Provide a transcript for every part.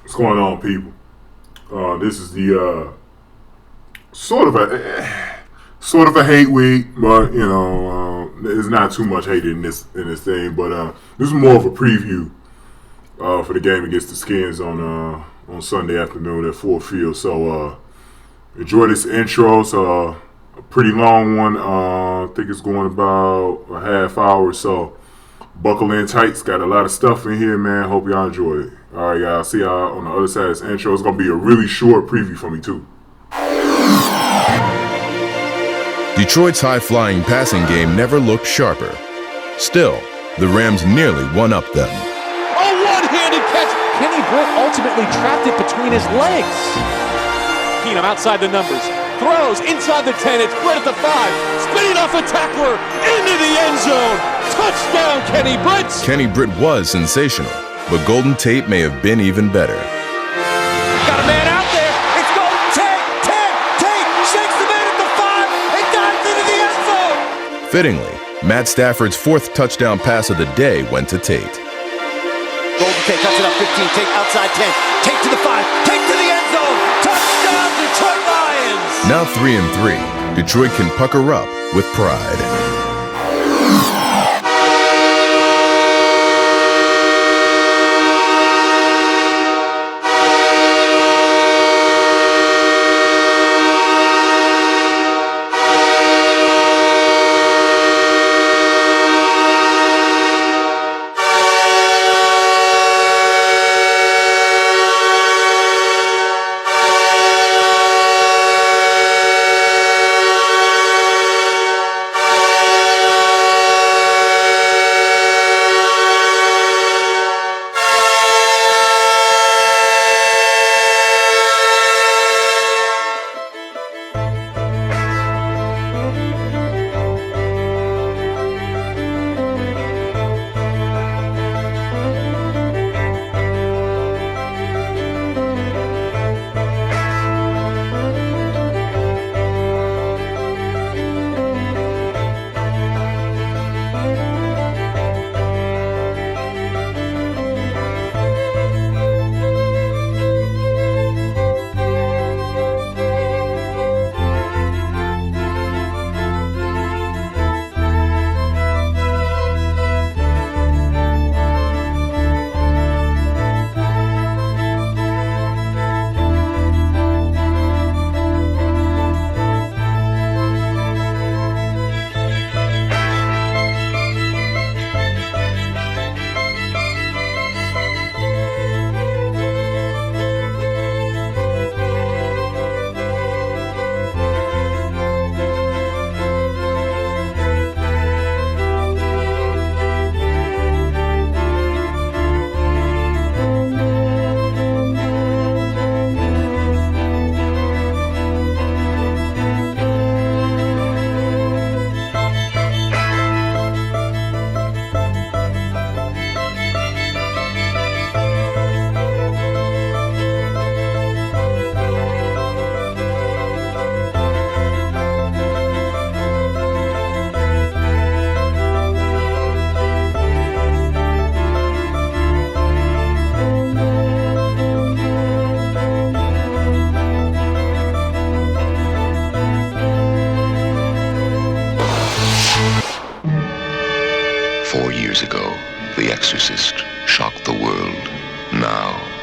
What's going on, people? This is the sort of a hate week, but there's not too much hate in this thing. But this is more of a preview for the game against the Skins on Sunday afternoon at Ford Field. So enjoy this intro. It's a pretty long one. I think it's going about a half hour or so. Buckle in tight. It's got a lot of stuff in here, man. Hope y'all enjoy it. All right, guys. See y'all on the other side of this intro. It's going to be a really short preview for me, too. Detroit's high-flying passing game never looked sharper. Still, the Rams nearly one-up them. A one-handed catch. Kenny Britt ultimately trapped it between his legs. Keenum outside the numbers. Throws inside the 10. It's Britt at the 5. Spinning off a tackler into the end zone. Touchdown, Kenny Britt. Kenny Britt was sensational, but Golden Tate may have been even better. Got a man out there. It's Golden Tate. Tate shakes the man at the 5 and dives into the end zone. Fittingly, Matt Stafford's fourth touchdown pass of the day went to Tate. Golden Tate cuts it up 15. Tate outside 10. Tate to the 5. Tate to the end zone. Touchdown, Detroit Lions. Now 3-3, Detroit can pucker up with pride.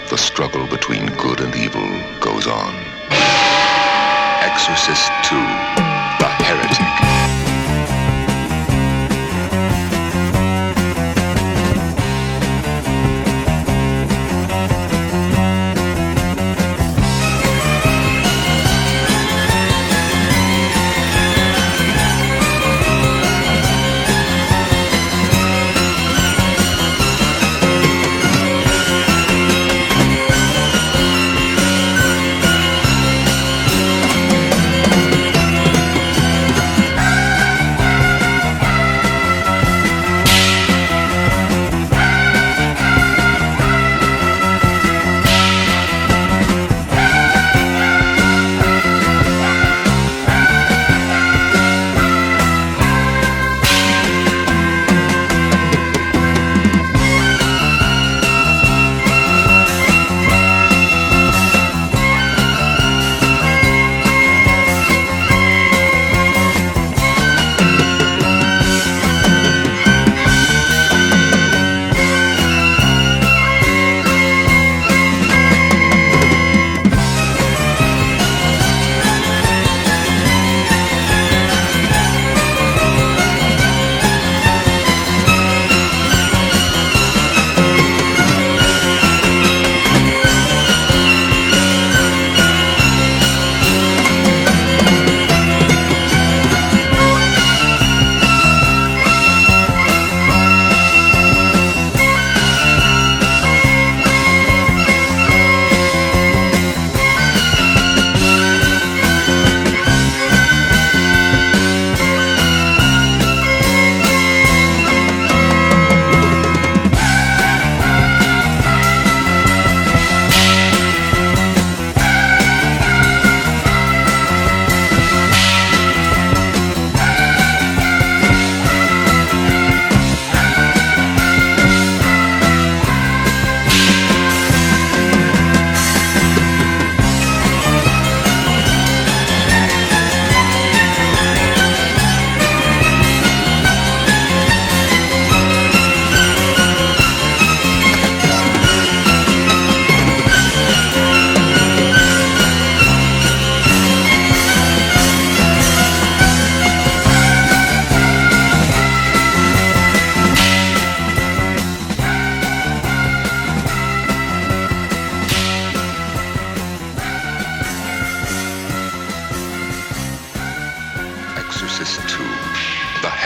The struggle between good and evil goes on. Exorcist II, The Heretic.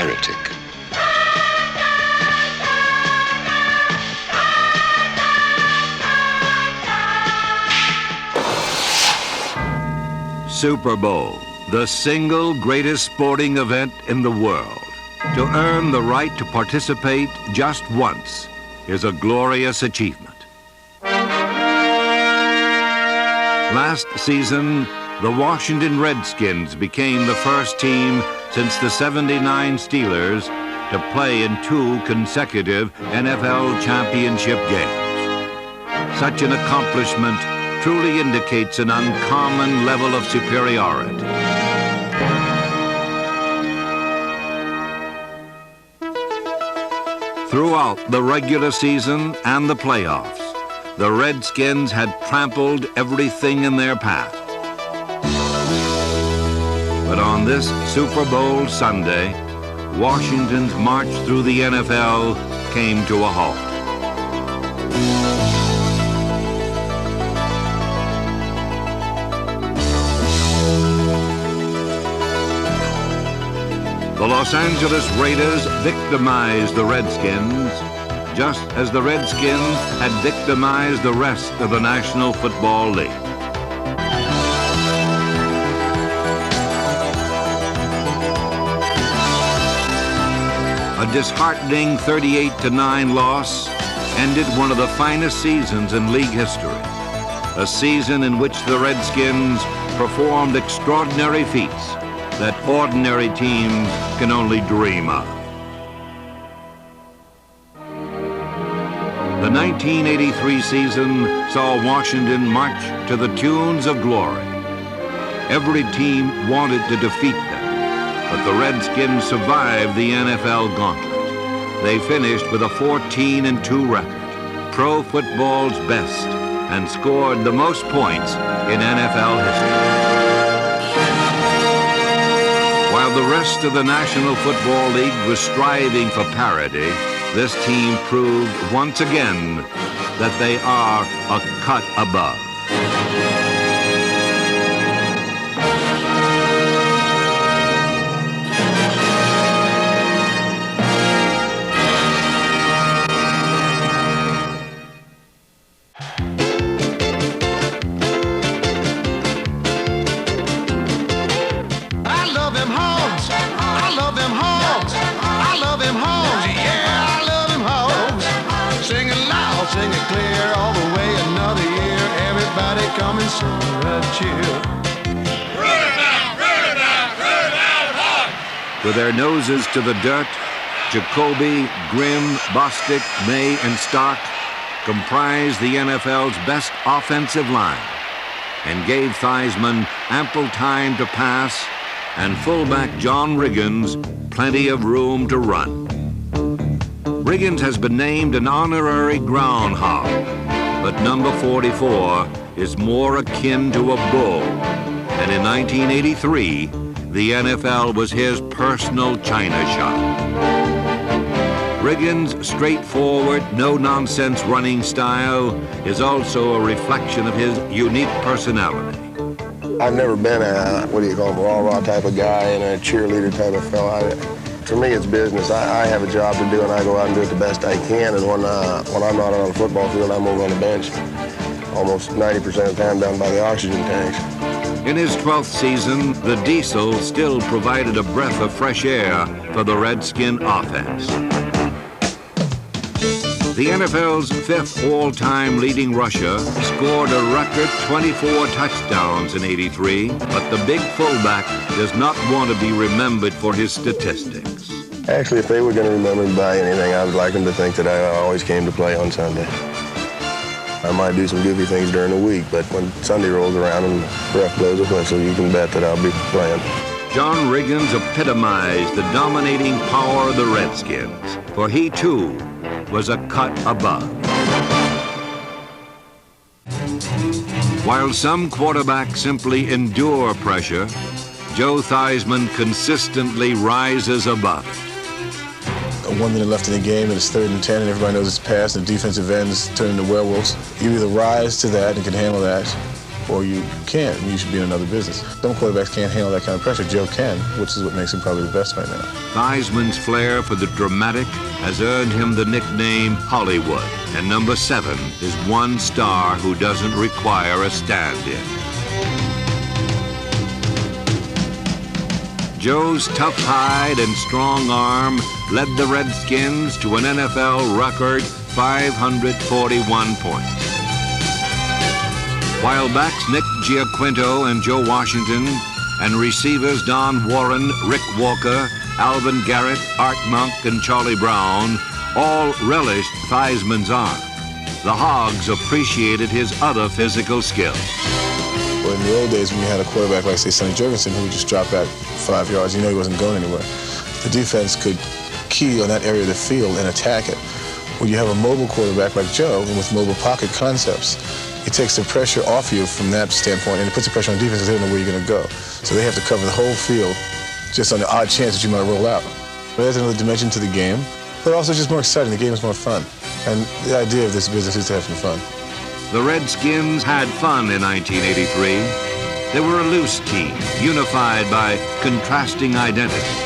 heretic. Super Bowl, the single greatest sporting event in the world. To earn the right to participate just once is a glorious achievement. Last season, the Washington Redskins became the first team since the '79 Steelers to play in 2 consecutive NFL championship games. Such an accomplishment truly indicates an uncommon level of superiority. Throughout the regular season and the playoffs, the Redskins had trampled everything in their path. But on this Super Bowl Sunday, Washington's march through the NFL came to a halt. The Los Angeles Raiders victimized the Redskins, just as the Redskins had victimized the rest of the National Football League. A disheartening 38-9 loss ended one of the finest seasons in league history, a season in which the Redskins performed extraordinary feats that ordinary teams can only dream of. The 1983 season saw Washington march to the tunes of glory. Every team wanted to defeat them, but the Redskins survived the NFL gauntlet. They finished with a 14-2 record, pro football's best, and scored the most points in NFL history. While the rest of the National Football League was striving for parity, this team proved once again that they are a cut above. With their noses to the dirt, Jacoby, Grimm, Bostic, May, and Stark comprised the NFL's best offensive line and gave Theismann ample time to pass and fullback John Riggins plenty of room to run. Riggins has been named an honorary groundhog, but number 44 is more akin to a bull, and in 1983, the NFL was his personal china shop. Riggins' straightforward, no-nonsense running style is also a reflection of his unique personality. I've never been a, rah-rah type of guy and a cheerleader type of fella. For me, it's business. I have a job to do, and I go out and do it the best I can, and when I'm not on the football field, I'm over on the bench. Almost 90% of the time down by the oxygen tanks. In his 12th season, the Diesel still provided a breath of fresh air for the Redskin offense. The NFL's 5th all-time leading rusher scored a record 24 touchdowns in '83, but the big fullback does not want to be remembered for his statistics. Actually, if they were going to remember me by anything, I would like them to think that I always came to play on Sunday. I might do some goofy things during the week, but when Sunday rolls around and the ref blows a whistle, you can bet that I'll be playing. John Riggins epitomized the dominating power of the Redskins, for he, too, was a cut above. While some quarterbacks simply endure pressure, Joe Theismann consistently rises above it. 1 minute left in the game, and it's 3rd and 10, and everybody knows it's passed, and defensive ends turn into werewolves. You either rise to that and can handle that, or you can't, and you should be in another business. Some quarterbacks can't handle that kind of pressure. Joe can, which is what makes him probably the best right now. Theismann's flair for the dramatic has earned him the nickname Hollywood, and number 7 is one star who doesn't require a stand-in. Joe's tough hide and strong arm led the Redskins to an NFL record 541 points. While backs Nick Giaquinto and Joe Washington and receivers Don Warren, Rick Walker, Alvin Garrett, Art Monk, and Charlie Brown all relished Theismann's arm, the Hogs appreciated his other physical skills. Well, in the old days when you had a quarterback like, say, Sonny Jurgensen, who would just drop back 5 yards, you know he wasn't going anywhere. The defense could key on that area of the field and attack it. When you have a mobile quarterback like Joe, and with mobile pocket concepts, it takes the pressure off you from that standpoint, and it puts the pressure on defense because they don't know where you're going to go. So they have to cover the whole field just on the odd chance that you might roll out. But there's another dimension to the game, but also just more exciting. The game is more fun. And the idea of this business is to have some fun. The Redskins had fun in 1983. They were a loose team, unified by contrasting identities.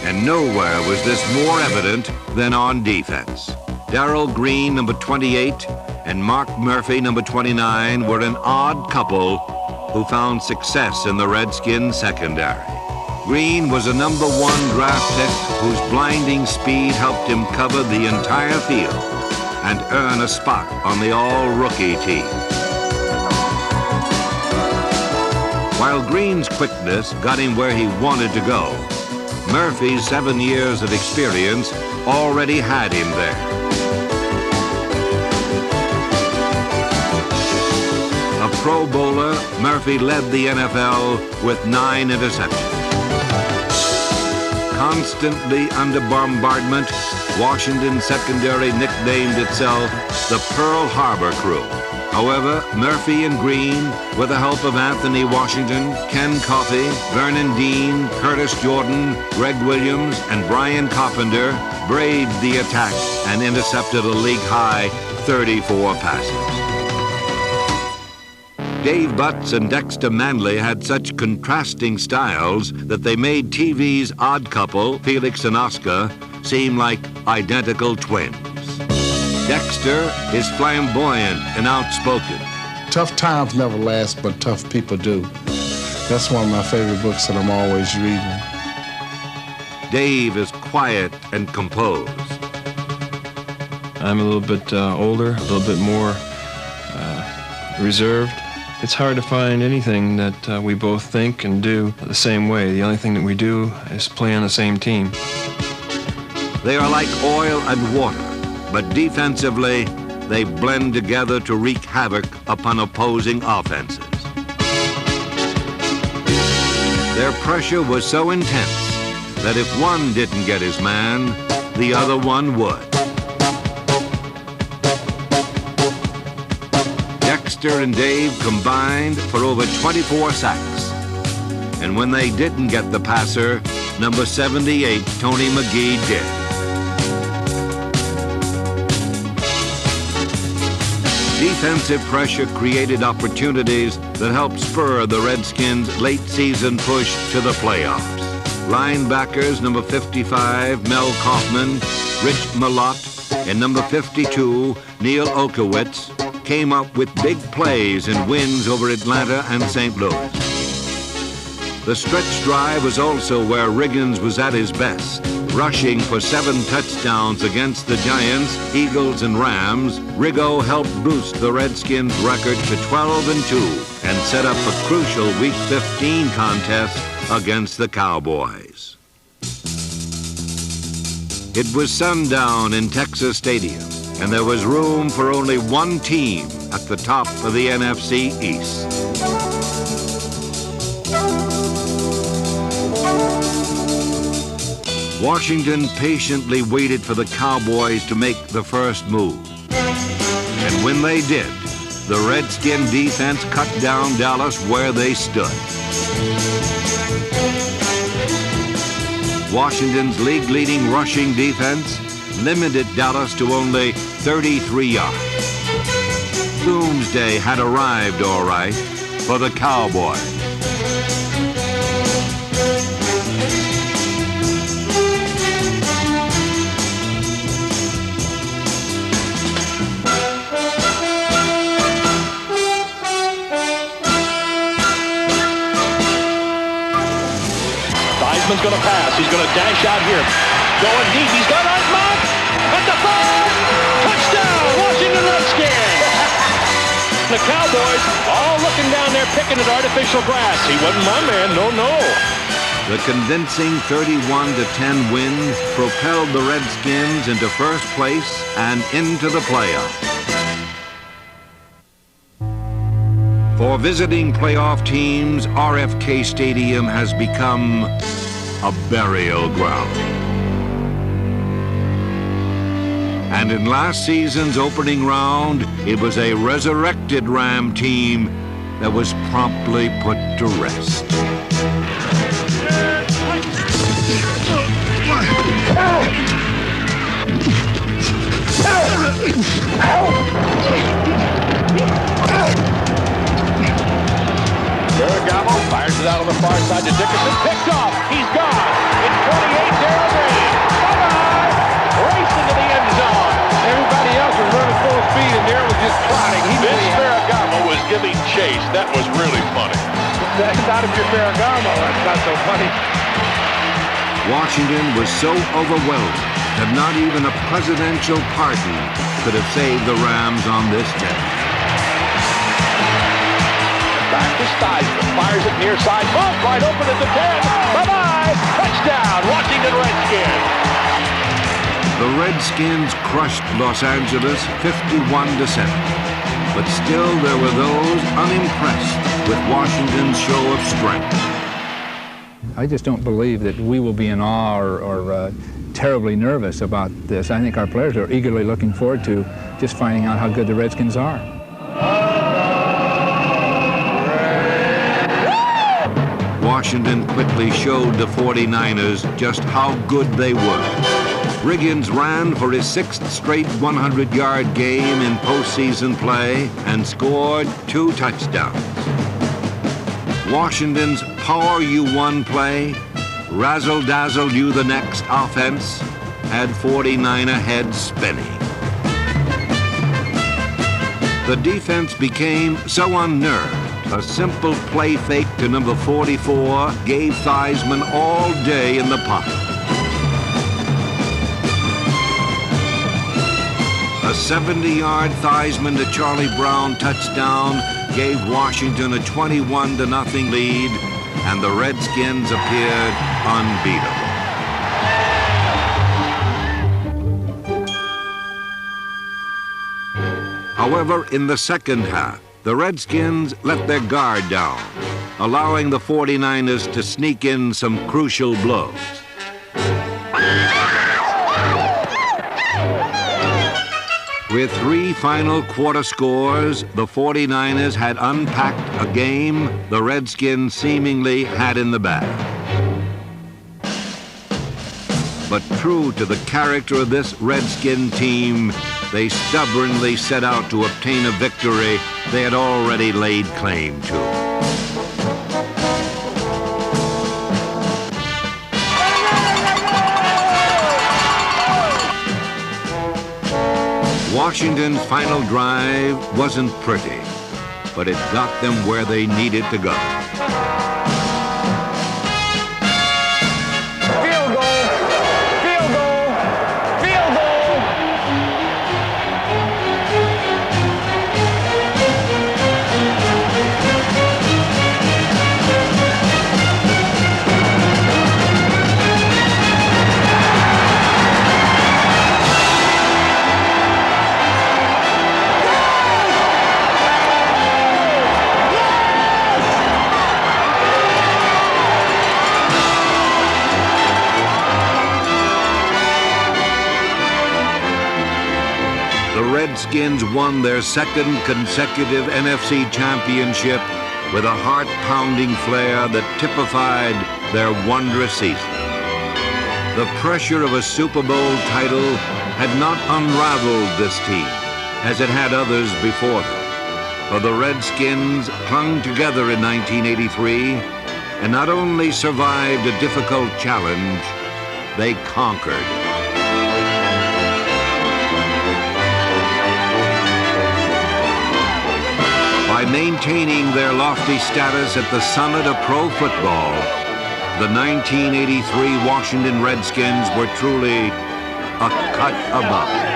And nowhere was this more evident than on defense. Darrell Green, number 28, and Mark Murphy, number 29, were an odd couple who found success in the Redskins secondary. Green was a number 1 draft pick whose blinding speed helped him cover the entire field and earn a spot on the all-rookie team. While Green's quickness got him where he wanted to go, Murphy's 7 years of experience already had him there. A Pro Bowler, Murphy led the NFL with 9 interceptions. Constantly under bombardment, Washington's secondary nicknamed itself the Pearl Harbor Crew. However, Murphy and Green, with the help of Anthony Washington, Ken Coffey, Vernon Dean, Curtis Jordan, Greg Williams, and Brian Carpenter, braved the attack and intercepted a league-high 34 passes. Dave Butts and Dexter Manley had such contrasting styles that they made TV's odd couple, Felix and Oscar, seem like identical twins. Dexter is flamboyant and outspoken. Tough times never last, but tough people do. That's one of my favorite books that I'm always reading. Dave is quiet and composed. I'm a little bit older, a little bit more reserved. It's hard to find anything that we both think and do the same way. The only thing that we do is play on the same team. They are like oil and water, but defensively, they blend together to wreak havoc upon opposing offenses. Their pressure was so intense that if one didn't get his man, the other one would. Dexter and Dave combined for over 24 sacks. And when they didn't get the passer, number 78, Tony McGee, did. Defensive pressure created opportunities that helped spur the Redskins' late-season push to the playoffs. Linebackers number 55, Mel Kaufman, Rich Malott, and number 52, Neil Okowitz, came up with big plays in wins over Atlanta and St. Louis. The stretch drive was also where Riggins was at his best. Rushing for 7 touchdowns against the Giants, Eagles, and Rams, Riggo helped boost the Redskins' record to 12-2 and set up a crucial Week 15 contest against the Cowboys. It was sundown in Texas Stadium, and there was room for only one team at the top of the NFC East. Washington patiently waited for the Cowboys to make the first move. And when they did, the Redskin defense cut down Dallas where they stood. Washington's league-leading rushing defense limited Dallas to only 33 yards. Doomsday had arrived all right, for the Cowboys. Heisman's going to pass. He's going to dash out here. Going deep. He's got Eichmann at the 5. Touchdown, Washington Redskins. The Cowboys all looking down there picking at artificial grass. He wasn't my man. No. The convincing 31-10 win propelled the Redskins into first place and into the playoffs. For visiting playoff teams, RFK Stadium has become a burial ground. And in last season's opening round, it was a resurrected Ram team that was promptly put to rest. Ferragamo fires it out on the far side to Dickerson. Picked off. He's gone. It's 28. Darrell Green. Bye-bye. Race into the end zone. Everybody else was running full speed, and Darrell was just trotting. Vince Ferragamo was giving chase. That was really funny. That's not if you're Ferragamo. That's not so funny. Washington was so overwhelmed that not even a presidential pardon could have saved the Rams on this day. Back to Theismann, fires it near side, boom, right open at the 10. Bye-bye, touchdown, Washington Redskins. The Redskins crushed Los Angeles 51-7, but still there were those unimpressed with Washington's show of strength. I just don't believe that we will be in awe or terribly nervous about this. I think our players are eagerly looking forward to just finding out how good the Redskins are. Washington quickly showed the 49ers just how good they were. Riggins ran for his 6th straight 100-yard game in postseason play and scored 2 touchdowns. Washington's Power You One play, Razzle Dazzle You the Next offense, had 49er heads spinning. The defense became so unnerved, a simple play fake to number 44 gave Theismann all day in the pocket. A 70-yard Theismann to Charlie Brown touchdown gave Washington a 21-0 lead, and the Redskins appeared unbeatable. However, in the second half, the Redskins let their guard down, allowing the 49ers to sneak in some crucial blows. With 3 final quarter scores, the 49ers had unpacked a game the Redskins seemingly had in the bag. But true to the character of this Redskin team, they stubbornly set out to obtain a victory they had already laid claim to. Washington's final drive wasn't pretty, but it got them where they needed to go. Field goal, field goal, field goal. Redskins won their 2nd consecutive NFC championship with a heart-pounding flair that typified their wondrous season. The pressure of a Super Bowl title had not unraveled this team, as it had others before them. For the Redskins clung together in 1983 and not only survived a difficult challenge, they conquered. By maintaining their lofty status at the summit of pro football, the 1983 Washington Redskins were truly a cut above.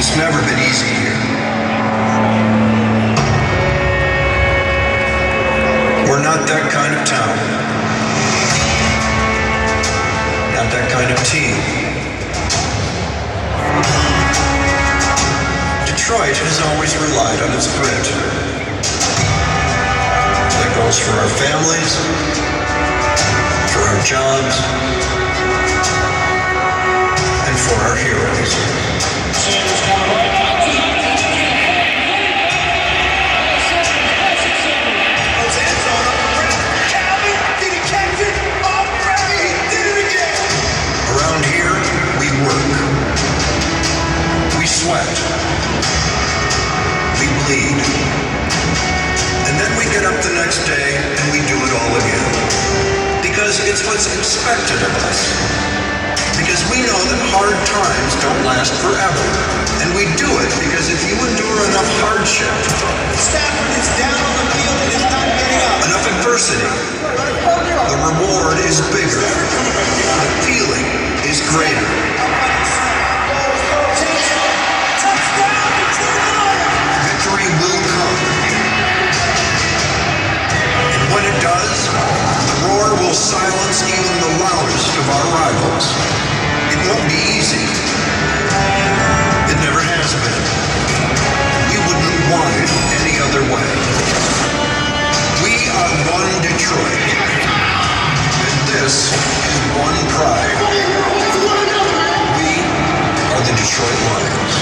It's never been easy here. We're not that kind of town. Not that kind of team. Detroit has always relied on its grit. That goes for our families, for our jobs, and for our heroes. Around here, we work. We sweat. We bleed. And then we get up the next day and we do it all again. Because it's what's expected of us. Because we know that hard times don't last forever. And we do it because if you endure enough hardship, Stafford is down on the field and is not getting up. Enough adversity, the reward is bigger. The feeling is greater. Victory will come. And when it does, the roar will silence even the loudest of our rivals. It won't be easy. It never has been. We wouldn't want it any other way. We are one Detroit. And this is one pride. We are the Detroit Lions.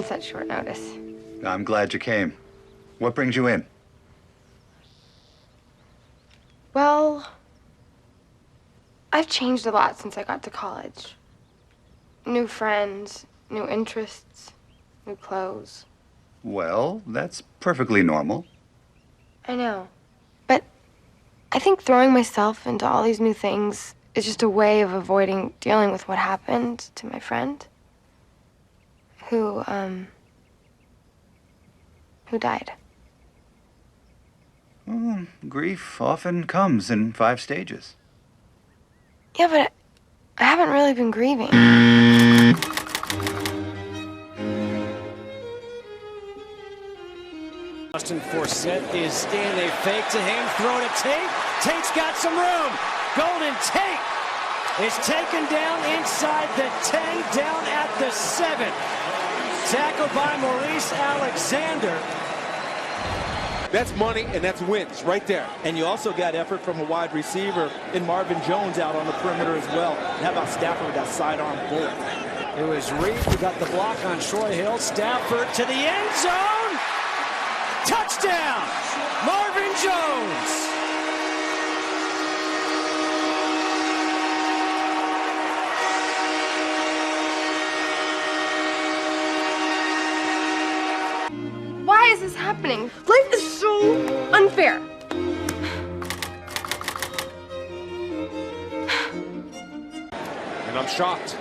such short notice. I'm glad you came. What brings you in? Well, I've changed a lot since I got to college. New friends, new interests, new clothes. Well, that's perfectly normal. I know. But I think throwing myself into all these new things is just a way of avoiding dealing with what happened to my friend who died. Grief often comes in 5 stages. Yeah, but I haven't really been grieving. Austin Forsett is in. They fake to him, throw to Tate. Tate's got some room. Golden Tate is taken down inside the 10, down at the 7. Tackled by Maurice Alexander. That's money and that's wins right there. And you also got effort from a wide receiver in Marvin Jones out on the perimeter as well. And how about Stafford with that sidearm bullet? It was Reed who got the block on Troy Hill. Stafford to the end zone. Touchdown, Marvin Jones. Why is this happening? Life is so unfair. And I'm shocked.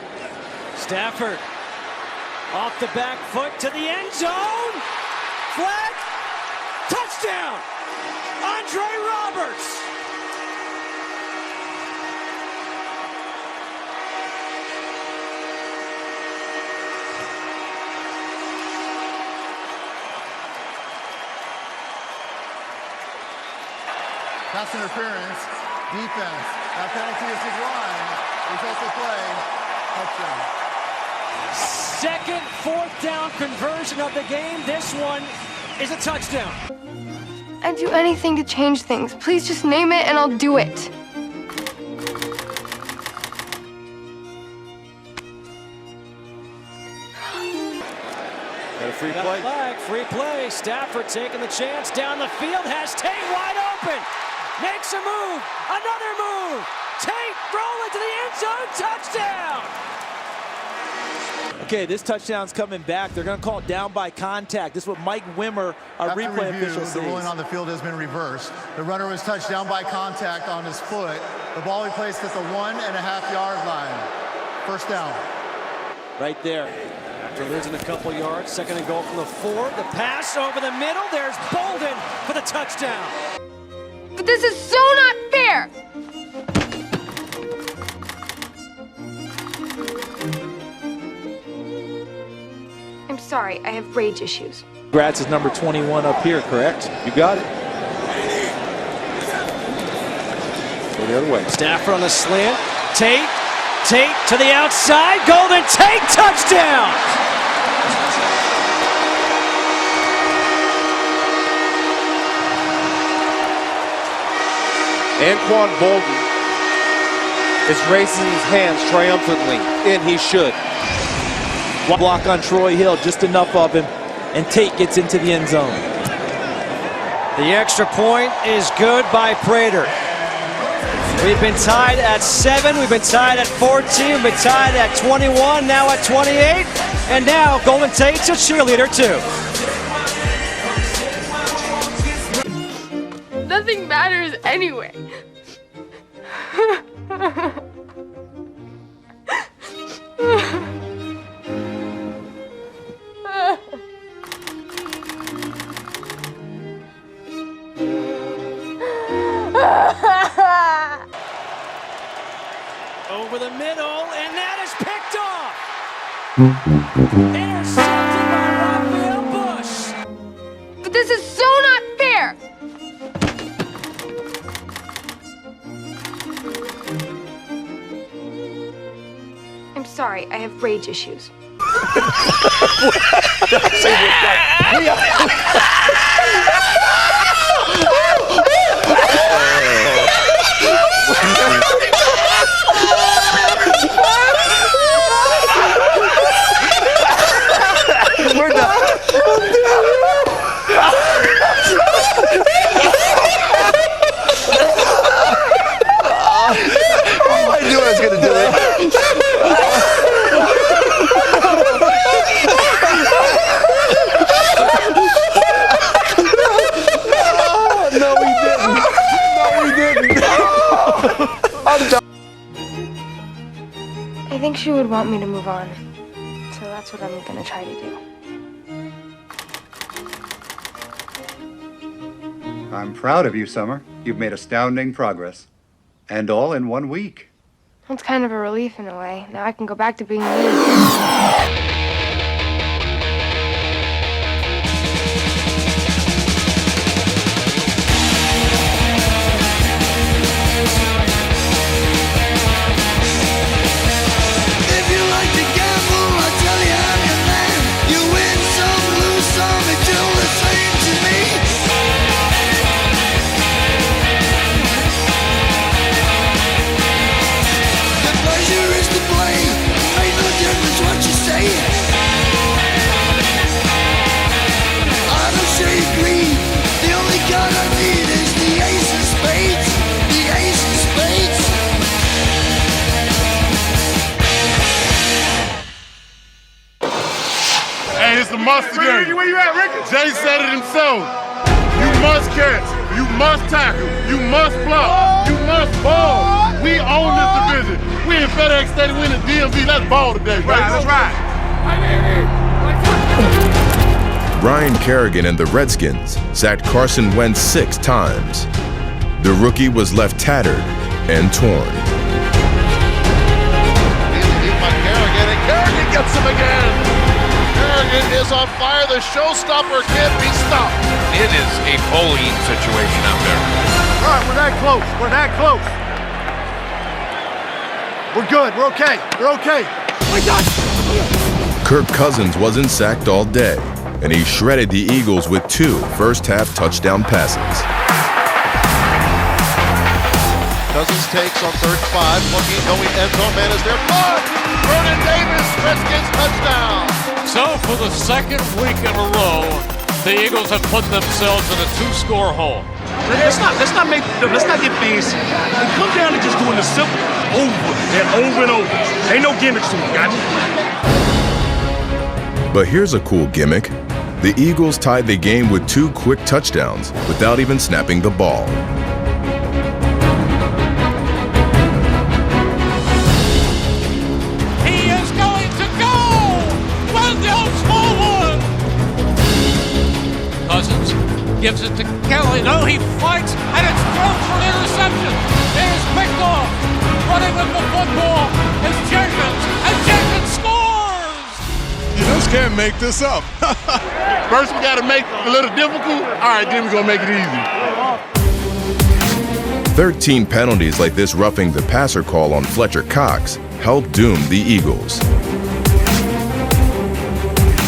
Stafford off the back foot to the end zone. Flag. Touchdown! Andre Roberts! Pass interference, defense. That penalty is declined. Results of play, touchdown. Second, fourth down conversion of the game. This one is a touchdown. I'd do anything to change things. Please just name it and I'll do it. Got a free play. Flag, free play. Stafford taking the chance down the field. Has Tate wide open. Makes a move. Another move. Tate rolling to the end zone. Touchdown. Okay, this touchdown's coming back. They're going to call it down by contact. This is what Mike Wimmer, our replay official, says. The ruling on the field has been reversed. The runner was touched down by contact on his foot. The ball will be placed at the 1.5-yard line. First down. Right there. After losing a couple yards, second and goal from the 4. The pass over the middle. There's Bolden for the touchdown. But this is so not fair. I'm sorry, I have rage issues. Gratz is number 21 up here, correct? You got it. Go the other way. Stafford on the slant. Tate to the outside. Golden Tate, touchdown! Anquan Bolden is raising his hands triumphantly, and he should. Block on Troy Hill, just enough of him, and Tate gets into the end zone. The extra point is good by Prater. We've been tied at 7, we've been tied at 14, we've been tied at 21, now at 28, and now Golden Tate's a cheerleader too. Nothing matters anyway. Over the middle, and that is picked off. Intercepted by Raphael Bush. But this is so not fair. I'm sorry, I have rage issues. We're done. wish you would want me to move on. So that's what I'm gonna try to do. I'm proud of you, Summer. You've made astounding progress. And all in 1 week. It's kind of a relief in a way. Now I can go back to being me. It's a must today. Where you at, Ricky? Jay said it himself. You must catch. You must tackle. You must block. You must ball. We own this division. We in FedEx Stadium. We in the DMV. Let's ball today, baby. That's right. Ryan Kerrigan and the Redskins sacked Carson Wentz 6 times. The rookie was left tattered and torn. Here's my Kerrigan, and Kerrigan gets him again. Kerrigan is on fire. The showstopper can't be stopped. It is a bullying situation out there. All right, we're that close. We're that close. We're good. We're okay. We're okay. We got Kirk Cousins wasn't sacked all day, and he shredded the Eagles with 2 first-half touchdown passes. Cousins takes on 3rd and 5, looking, going end zone, man is there. Vernon Davis, Redskins touchdown. So for the second week in a row, the Eagles have put themselves in a 2-score hole. Let's not get fancy. It comes down to just doing the simple over and over and over. Ain't no gimmicks to it, got you? But here's a cool gimmick. The Eagles tied the game with 2 quick touchdowns without even snapping the ball. Cousins gives it to Kelly. No, he fights, and it's thrown for an interception. It is picked off. Running with the football is Jenkins, and Jenkins scores! You just can't make this up. First, we got to make it a little difficult. All right, then we're going to make it easy. 13 penalties like this roughing the passer call on Fletcher Cox helped doom the Eagles.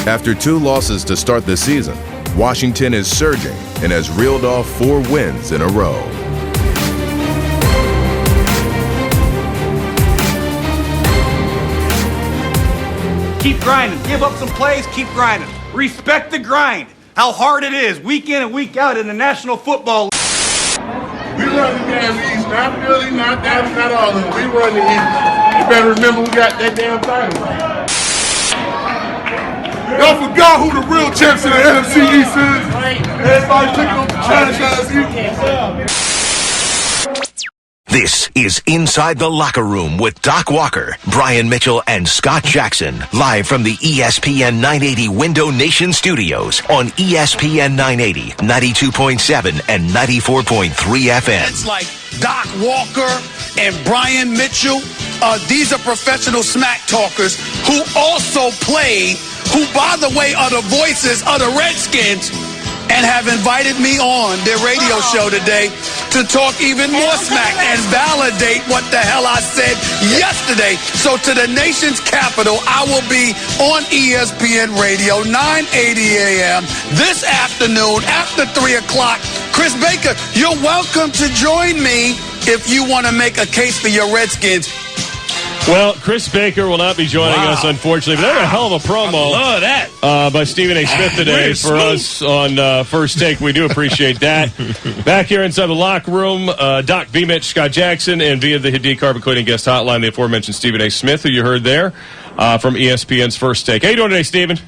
After 2 losses to start the season, Washington is surging and has reeled off 4 wins in a row. Keep grinding. Give up some plays, keep grinding. Respect the grind. How hard it is, week in and week out in the National Football League. We run the damn East, not Philly, not Dallas, not all of them. We run the East. You better remember we got that damn title. Y'all forgot who the real champs in the NFC East is. Everybody picking up the franchise Eagles. This is Inside the Locker Room with Doc Walker, Brian Mitchell, and Scott Jackson, live from the ESPN 980 Window Nation studios on ESPN 980, 92.7 and 94.3 FM. It's like Doc Walker and Brian Mitchell. These are professional smack talkers who also play, who, by the way, are the voices of the Redskins, and have invited me on their radio show today to talk even more smack and validate what the hell I said yesterday. So to the nation's capital, I will be on ESPN Radio, 980 AM this afternoon after 3 o'clock. Chris Baker, you're welcome to join me if you want to make a case for your Redskins. Well, Chris Baker will not be joining us, unfortunately, but they had a hell of a promo by Stephen A. Smith today for us on First Take. We do appreciate that. Back here inside the locker room, Doc B. Mitch, Scott Jackson, and via the Hadid Carpet Cleaning Guest Hotline, the aforementioned Stephen A. Smith, who you heard there from ESPN's First Take. How you doing today, Stephen?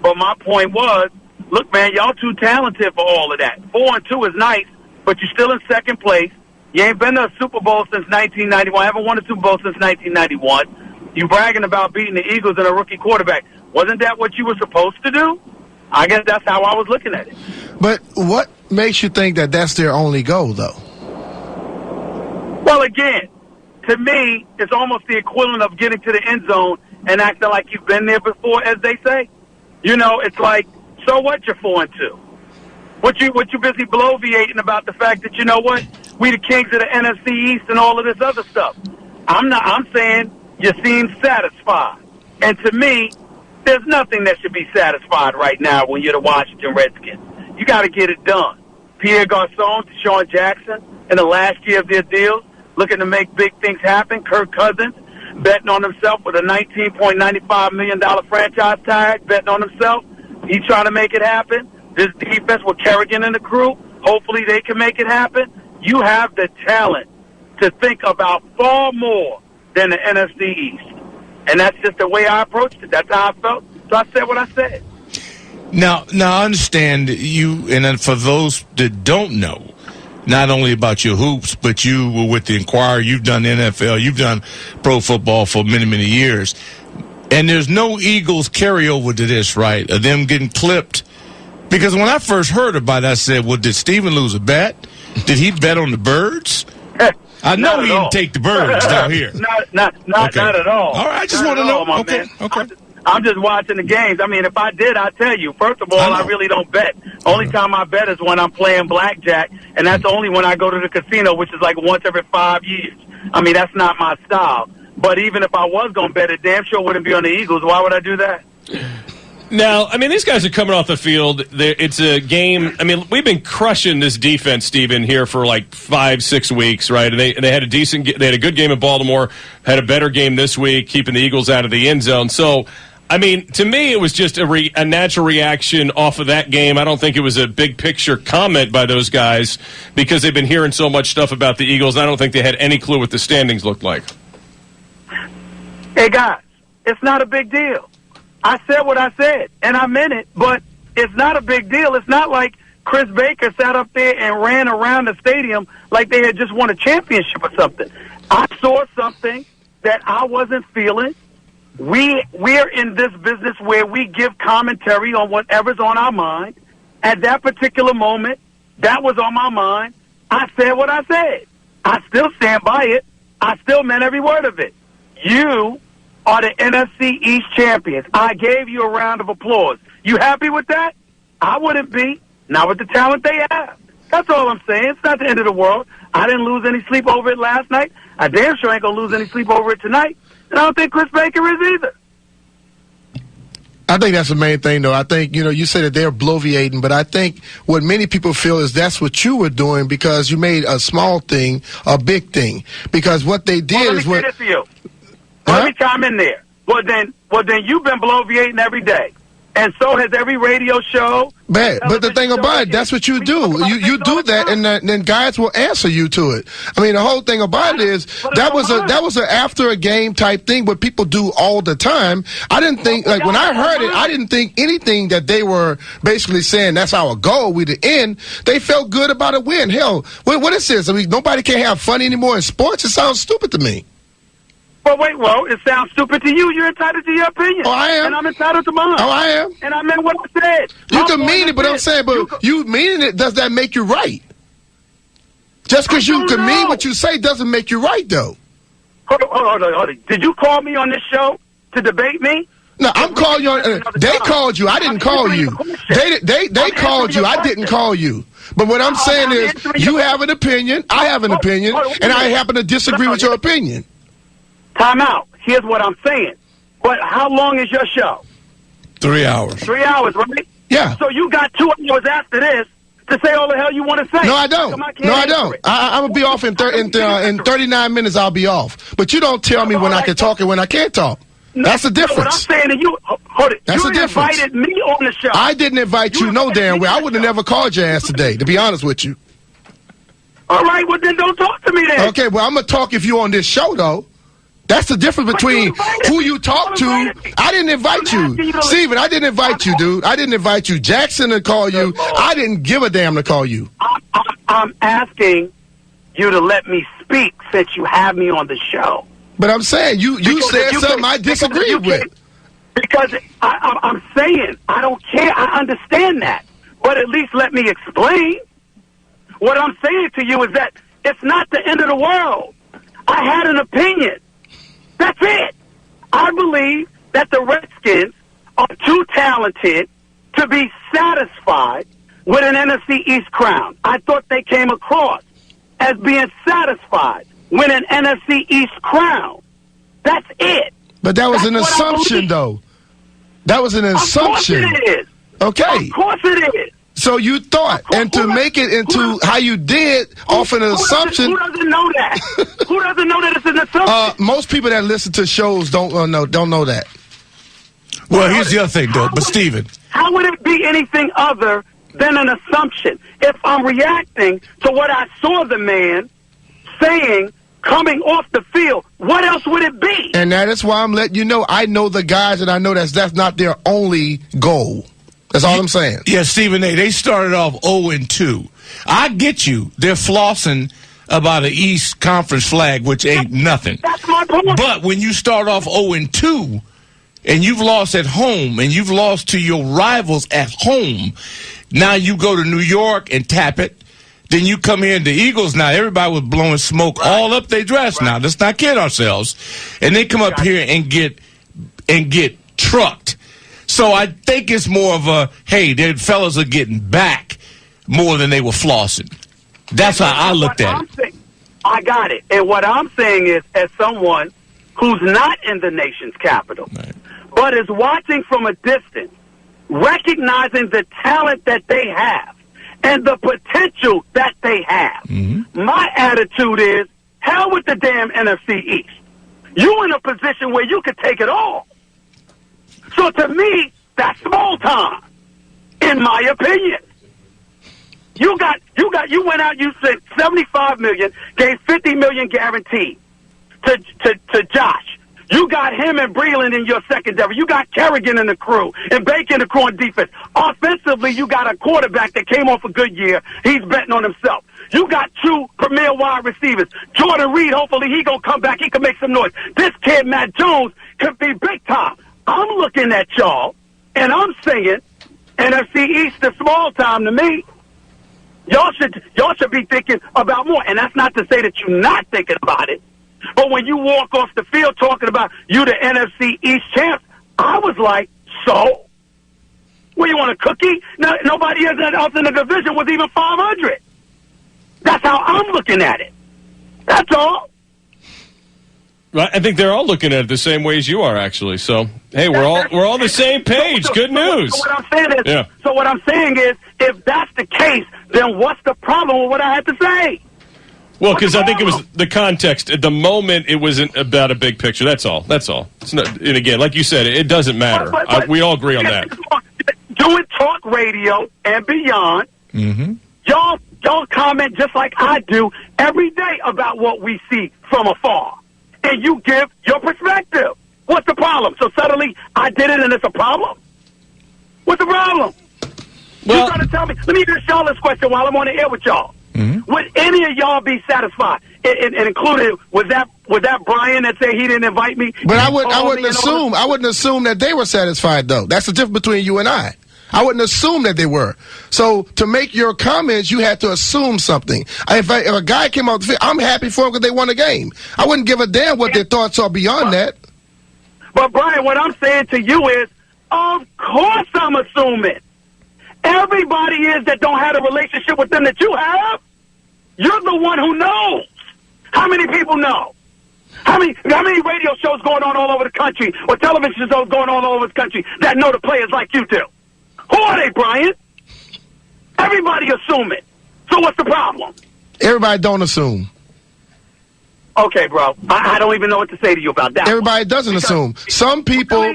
But my point was, look, man, y'all too talented for all of that. 4-2 is nice, but you're still in second place. You ain't been to a Super Bowl since 1991. I haven't won a Super Bowl since 1991. You bragging about beating the Eagles and a rookie quarterback. Wasn't that what you were supposed to do? I guess that's how I was looking at it. But what makes you think that that's their only goal, though? Well, again, to me, it's almost the equivalent of getting to the end zone and acting like you've been there before, as they say. You know, it's like, so what, you're 4-2? What you busy bloviating about the fact that, you know what, we the kings of the NFC East and all of this other stuff. I'm saying you seem satisfied. And to me, there's nothing that should be satisfied right now when you're the Washington Redskins. You got to get it done. Pierre Garçon, Deshaun Jackson, in the last year of their deals, looking to make big things happen. Kirk Cousins, betting on himself with a $19.95 million franchise tag, betting on himself. He's trying to make it happen. This defense with Kerrigan and the crew, hopefully they can make it happen. You have the talent to think about far more than the NFC East. And that's just the way I approached it. That's how I felt. So I said what I said. Now I understand you, and then for those that don't know, not only about your hoops, but you were with the Inquirer, you've done NFL, you've done pro football for many, many years. And there's no Eagles carryover to this, right, of them getting clipped? Because when I first heard about it, I said, well, did Steven lose a bet? Did he bet on the Birds? I know he didn't take the Birds down here. Not at all. All right, I just want to know. Okay. I'm just watching the games. I mean, if I did, I'd tell you. First of all, I really don't bet. Only time I bet is when I'm playing blackjack, and that's only when I go to the casino, which is like once every 5 years. I mean, that's not my style. But even if I was going to bet, it damn sure wouldn't be on the Eagles. Why would I do that? Now, I mean, these guys are coming off the field. It's a game. I mean, we've been crushing this defense, Steven, here for like 5-6 weeks, right? And they had they had a good game in Baltimore, had a better game this week, keeping the Eagles out of the end zone. So, I mean, to me, it was just a natural reaction off of that game. I don't think it was a big picture comment by those guys because they've been hearing so much stuff about the Eagles. And I don't think they had any clue what the standings looked like. Hey, guys, it's not a big deal. I said what I said, and I meant it, but it's not a big deal. It's not like Chris Baker sat up there and ran around the stadium like they had just won a championship or something. I saw something that I wasn't feeling. We're in this business where we give commentary on whatever's on our mind. At that particular moment, that was on my mind. I said what I said. I still stand by it. I still meant every word of it. You are the NFC East champions. I gave you a round of applause. You happy with that? I wouldn't be. Not with the talent they have. That's all I'm saying. It's not the end of the world. I didn't lose any sleep over it last night. I damn sure ain't going to lose any sleep over it tonight. And I don't think Chris Baker is either. I think that's the main thing, though. I think, you say that they're bloviating, but I think what many people feel is that's what you were doing because you made a small thing a big thing. Because what they did is what... Let me say this to you. Let me chime in there. Well, then you've been bloviating every day. And so has every radio show. But the thing about it, that's what you do. You do that, and then guys will answer you to it. I mean, the whole thing about it is that was a after a game type thing, what people do all the time. I didn't think, like when I heard it, I didn't think anything that they were basically saying that's our goal, we the end. They felt good about a win. Hell, what is this? I mean, nobody can have fun anymore in sports. It sounds stupid to me. Well, it sounds stupid to you. You're entitled to your opinion. Oh, I am. And I'm entitled to mine. Oh, I am. And I meant what I said. You can mean it, but I'm saying, you meaning it, does that make you right? Just because you can mean what you say doesn't make you right, though. Hold on. Did you call me on this show to debate me? No, I'm calling you on. They called you. I didn't call you. They called you. I didn't call you. But what I'm saying is, you have an opinion, I have an opinion, and I happen to disagree with your opinion. Time out. Here's what I'm saying. But how long is your show? 3 hours. 3 hours, right? Yeah. So you got 2 hours after this to say all the hell you want to say. No, I don't. No, I don't. I'm going to be off in 39 minutes. I'll be off. But you don't tell me when I can talk and when I can't talk. That's the difference. What I'm saying to you, hold it. That's the difference. You invited me on the show. I didn't invite you no damn way. I would have never called your ass today, to be honest with you. All right, well then don't talk to me then. Okay, well I'm going to talk if you're on this show, though. That's the difference between who you talk to. I didn't invite you. Steven, I didn't invite you, dude. I didn't invite you. Jackson to call you. I didn't give a damn to call you. I'm asking you to let me speak since you have me on the show. But I'm saying you said something I disagreed with. Because I'm saying I don't care. I understand that. But at least let me explain. What I'm saying to you is that it's not the end of the world. I had an opinion. That's it. I believe that the Redskins are too talented to be satisfied with an NFC East crown. I thought they came across as being satisfied with an NFC East crown. That's it. But that was an assumption, though. That was an assumption. Of course it is. Okay. Of course it is. So you thought, and to make it into how you did off an assumption. Who doesn't know that? Who doesn't know that it's an assumption? Most people that listen to shows don't know that. Well, here's the other thing, though. But Steven, how would it be anything other than an assumption? If I'm reacting to what I saw the man saying coming off the field, what else would it be? And that is why I'm letting you know. I know the guys, and I know that's not their only goal. That's all I'm saying. Yeah, Stephen A., they started off 0-2. I get you. They're flossing about an East Conference flag, which ain't nothing. That's my point. But when you start off 0-2, and you've lost at home, and you've lost to your rivals at home, now you go to New York and tap it. Then you come here, the Eagles now, everybody was blowing smoke all up their dress now. Let's not kid ourselves. And they come up here and get trucked. So I think it's more of a, hey, their fellas are getting back more than they were flossing. That's how I looked at it. I got it. And what I'm saying is, as someone who's not in the nation's capital, but is watching from a distance, recognizing the talent that they have and the potential that they have, my attitude is, hell with the damn NFC East. You in a position where you could take it all. So to me, that's small time, in my opinion. You went out, you said $75 million, gave $50 million guaranteed to Josh. You got him and Breland in your secondary. You got Kerrigan in the crew and Baker in the crew on defense. Offensively, you got a quarterback that came off a good year. He's betting on himself. You got two premier wide receivers. Jordan Reed, hopefully he gonna come back. He can make some noise. This kid, Matt Jones, could be big time. I'm looking at y'all, and I'm saying NFC East is small time to me. Y'all should be thinking about more. And that's not to say that you're not thinking about it. But when you walk off the field talking about you the NFC East champs, I was like, so? Well, you want a cookie? No, nobody else in the division was even 500. That's how I'm looking at it. That's all. Right, I think they're all looking at it the same way as you are, actually. So, hey, we're all on the same page. Good news. So what I'm saying is, if that's the case, then what's the problem with what I had to say? Well, because I think it was the context. At the moment, it wasn't about a big picture. That's all. That's all. It's not, and again, like you said, it doesn't matter. We all agree on that. Doing talk radio and beyond, y'all comment just like I do every day about what we see from afar. And you give your perspective. What's the problem? So suddenly I did it and it's a problem? What's the problem? Well, you're trying to tell me. Let me ask y'all this question while I'm on the air with y'all. Would any of y'all be satisfied? And included, was that Brian that said he didn't invite me? But I wouldn't assume that they were satisfied, though. That's the difference between you and I. I wouldn't assume that they were. So to make your comments, you had to assume something. If a guy came out the field, I'm happy for him because they won a game. I wouldn't give a damn what their thoughts are beyond that. But, Brian, what I'm saying to you is, of course I'm assuming. Everybody is that don't have a relationship with them that you have. You're the one who knows. How many people know? How many radio shows going on all over the country or television shows going on all over the country that know the players like you do? Who are they, Brian? Everybody assuming. So what's the problem? Everybody don't assume. Okay, bro. I don't even know what to say to you about that. Everybody doesn't assume. Some people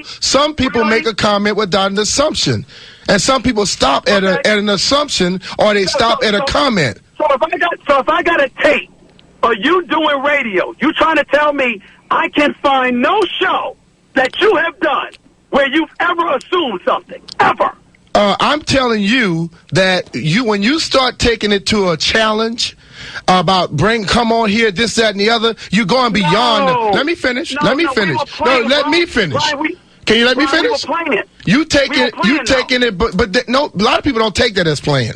make a comment without an assumption. And some people stop at an assumption or they stop at a comment. So if I got a tape of you doing radio, you trying to tell me I can find no show that you have done where you've ever assumed something, ever. I'm telling you that when you start taking it to a challenge about come on here, this, that, and the other. You're going beyond. Let me finish. Let me finish. Let me finish. Can you let me finish? You taking it, but no, a lot of people don't take that as playing.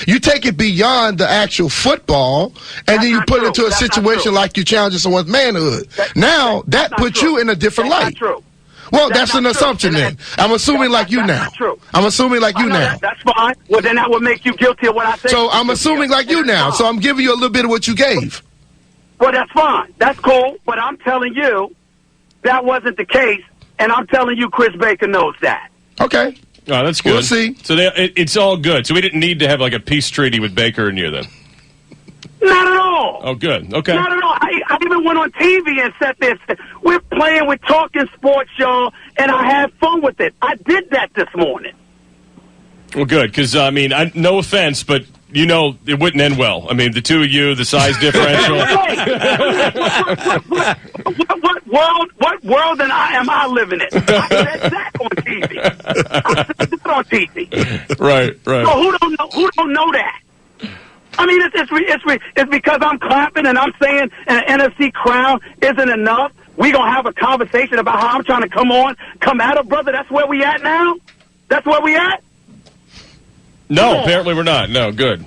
You take it beyond the actual football, and then you put it into a situation like you challenging someone's manhood. Now that puts you in a different light. Well, that's an assumption then. I'm assuming like you now. I'm assuming like you now. That's fine. Well, then that would make you guilty of what I said. So I'm assuming like you now. So I'm giving you a little bit of what you gave. Well, that's fine. That's cool. But I'm telling you that wasn't the case, and I'm telling you Chris Baker knows that. Okay. Oh, that's good. We'll see. So it's all good. So we didn't need to have like a peace treaty with Baker and you then? Not at all. Oh, good. Okay. Not at all. I even went on TV and sat there and said, we're playing, we're talking sports, y'all, and I had fun with it. I did that this morning. Well, good, because, I mean, no offense, but, you know, it wouldn't end well. I mean, the two of you, the size differential. What world am I living in? I said that on TV. I said that on TV. Right. So who don't know that? I mean, it's because I'm clapping and I'm saying an NFC crown isn't enough. We gonna have a conversation about how I'm trying to come at it, brother. That's where we at now. That's where we at. No, apparently we're not. No, good.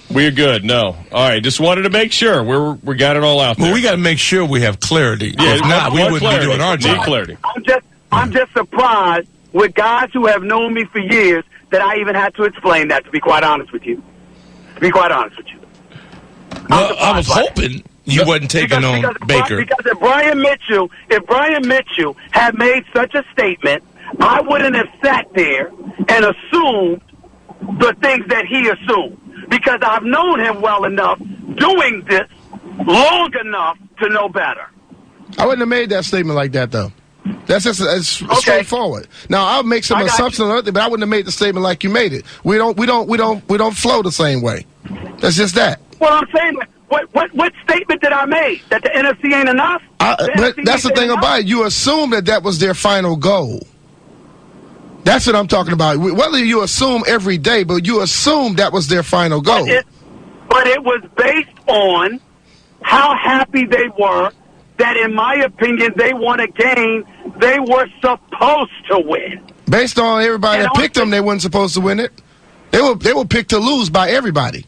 We're good. No. All right. Just wanted to make sure we got it all out there. Well, we got to make sure we have clarity. Yeah, if not, we wouldn't be doing our job. Clarity. I'm just surprised with guys who have known me for years that I even had to explain that. To be quite honest with you. Well, I was hoping you wasn't taking on Baker. Because if Brian Mitchell had made such a statement, I wouldn't have sat there and assumed the things that he assumed. Because I've known him well enough, doing this long enough to know better. I wouldn't have made that statement like that, though. That's just straightforward. Now I'll make some assumptions on it, but I wouldn't have made the statement like you made it. We don't flow the same way. That's just that. Well, I'm saying, what statement did I make? That the NFC ain't enough? But that's the thing about it. You assume that was their final goal. That's what I'm talking about. Whether you assume every day, but you assume that was their final goal. But it was based on how happy they were that, in my opinion, they won a game they were supposed to win. Based on everybody that picked them, they weren't supposed to win it. They were picked to lose by everybody.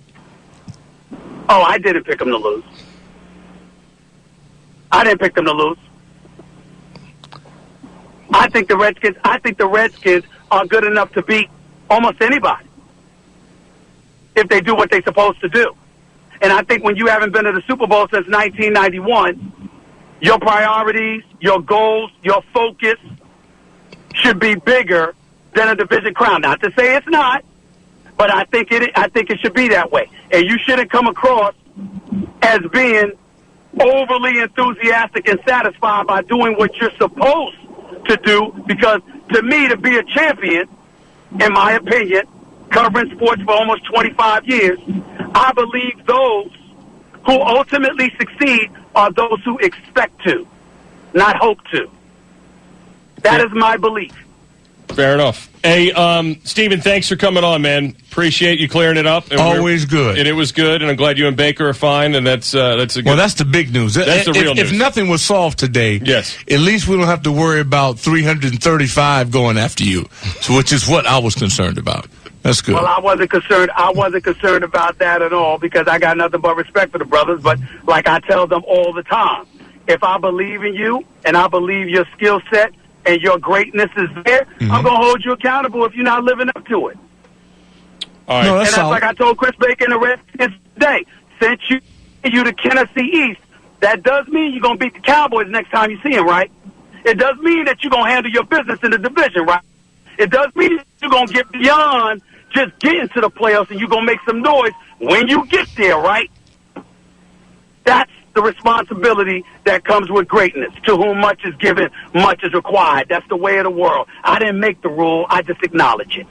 Oh, I didn't pick them to lose. I didn't pick them to lose. I think the Redskins are good enough to beat almost anybody if they do what they're supposed to do. And I think when you haven't been to the Super Bowl since 1991, your priorities, your goals, your focus should be bigger than a division crown. Not to say it's not, but I think it should be that way. And you shouldn't come across as being overly enthusiastic and satisfied by doing what you're supposed to do, because to me, to be a champion, in my opinion, covering sports for almost 25 years, I believe those who ultimately succeed are those who expect to, not hope to. That is my belief. Fair enough. Hey, Steven, thanks for coming on, man. Appreciate you clearing it up. And always good. And it was good, and I'm glad you and Baker are fine, and that's a good... Well, that's the big news. That's the real news. If nothing was solved today, yes, at least we don't have to worry about 335 going after you, which is what I was concerned about. That's good. Well, I wasn't concerned about that at all, because I got nothing but respect for the brothers. But like I tell them all the time, if I believe in you and I believe your skill set and your greatness is there, I'm going to hold you accountable if you're not living up to it. All right. No, that's like I told Chris Baker and the Redskins today, since you to Tennessee East, that does mean you're going to beat the Cowboys next time you see them, right? It does mean that you're going to handle your business in the division, right? It does mean you're going to get beyond just getting to the playoffs, and you're going to make some noise when you get there, right? That's the responsibility that comes with greatness. To whom much is given, much is required. That's the way of the world. I didn't make the rule. I just acknowledge it.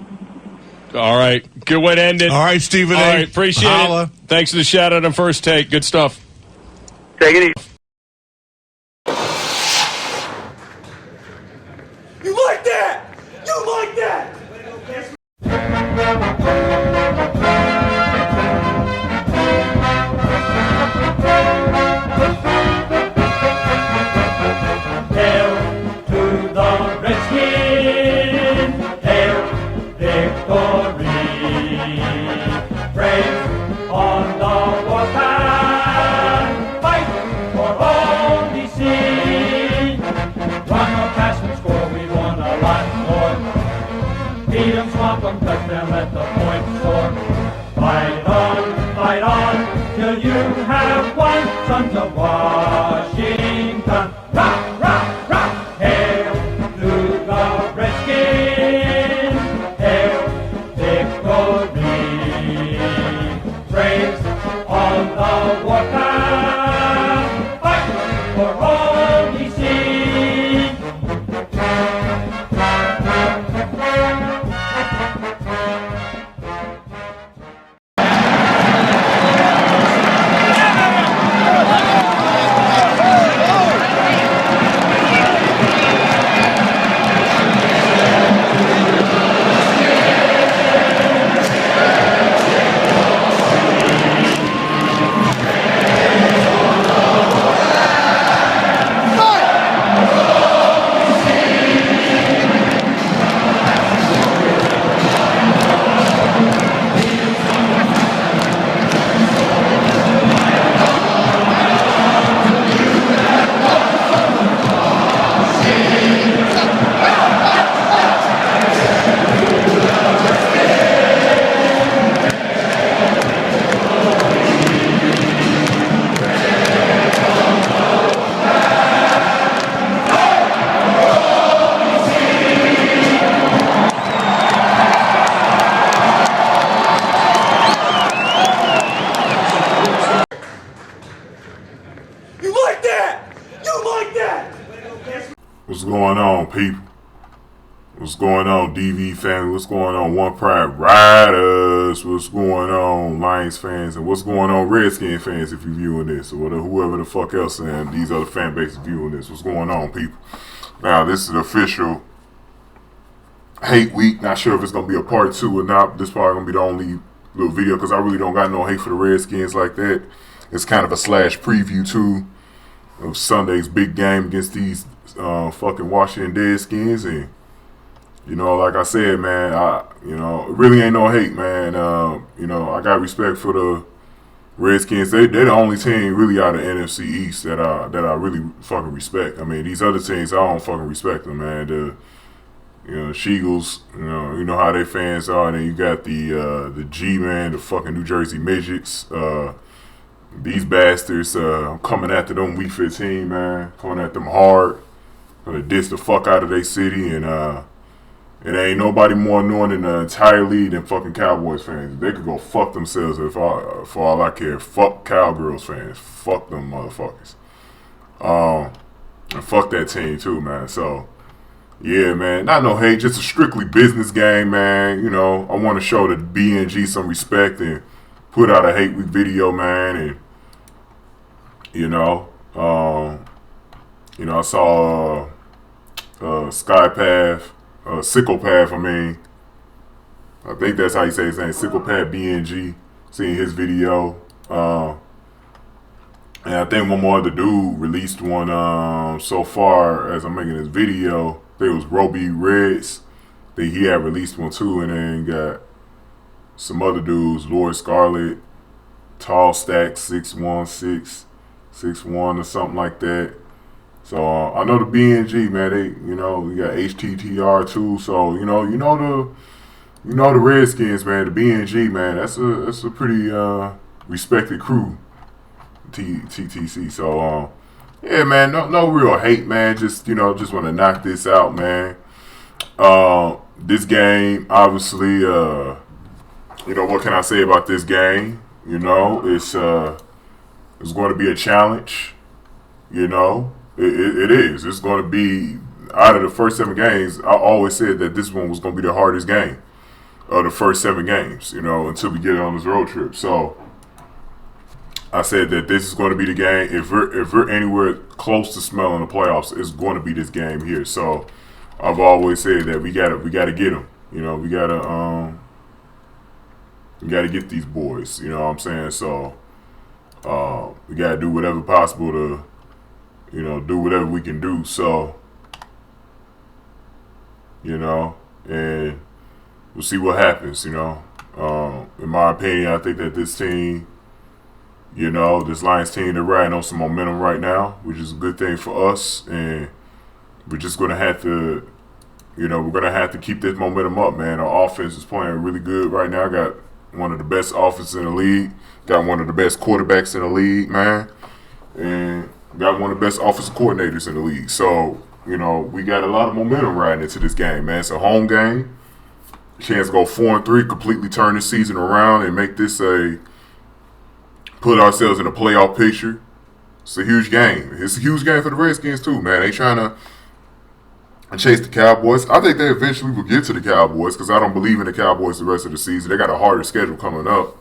All right. Good way to end it. All right, Stephen A. All right, appreciate it. Thanks for the shout-out on First Take. Good stuff. Take it easy. You like that? You like that? like that? You like that? What's going on, people? What's going on, DV family? What's going on, One Pride Riders? What's going on, Lions fans? And what's going on, Redskins fans, if you're viewing this, or whatever, whoever the fuck else and these other fan bases viewing this? What's going on, people? Now, this is the official hate week. Not sure if it's going to be a part 2 or not. This is probably going to be the only little video because I really don't got no hate for the Redskins like that. It's kind of a slash preview, too, of Sunday's big game against these fucking Washington Redskins. And you know, like I said, man, it really ain't no hate, man. I got respect for the Redskins. They're the only team really out of NFC East that I really fucking respect. I mean, these other teams, I don't fucking respect them, man. The Sheagles, you know how their fans are. And then you got the G-Man, the fucking New Jersey Midgets. These bastards coming after them week 15, man. Coming at them hard. Gonna diss the fuck out of their city, and it ain't nobody more annoying in the entire league than fucking Cowboys fans. They could go fuck themselves for all I care. Fuck Cowgirls fans. Fuck them motherfuckers. And fuck that team too, man. So, yeah, man. Not no hate. Just a strictly business game, man. I want to show the BnG some respect and put out a hate week video, man. And, I saw Sykopath, I think that's how you say his name, Sykopath BnG, seeing his video. And I think one more other dude released one so far as I'm making this video. I think it was Robey Reddz. I think he had released one too, and then got some other dudes, Lord Skarlet, Tall Stack 616, 61 or something like that. So I know the BnG, man. We got HTTR too. So the Redskins, man. The BnG, man. That's a pretty respected crew. TTC. So yeah, man. No real hate, man. Just want to knock this out, man. This game, obviously, what can I say about this game? It's going to be a challenge. It is. It's going to be, out of the first 7 games, I always said that this one was going to be the hardest game of the first 7 games, until we get on this road trip. So I said that this is going to be the game. If we're anywhere close to smelling the playoffs, it's going to be this game here. So I've always said that we gotta get them. We gotta get these boys. You know what I'm saying? So we gotta do whatever possible to do whatever we can do. So, and we'll see what happens, In my opinion, I think that this team, this Lions team, they're riding on some momentum right now, which is a good thing for us. And we're just going to have to, keep this momentum up, man. Our offense is playing really good right now. Got one of the best offenses in the league. Got one of the best quarterbacks in the league, man. And got one of the best offensive coordinators in the league. So, we got a lot of momentum riding into this game, man. It's a home game. Chance to go 4-3, completely turn this season around and make this put ourselves in a playoff picture. It's a huge game. It's a huge game for the Redskins too, man. They trying to chase the Cowboys. I think they eventually will get to the Cowboys because I don't believe in the Cowboys the rest of the season. They got a harder schedule coming up.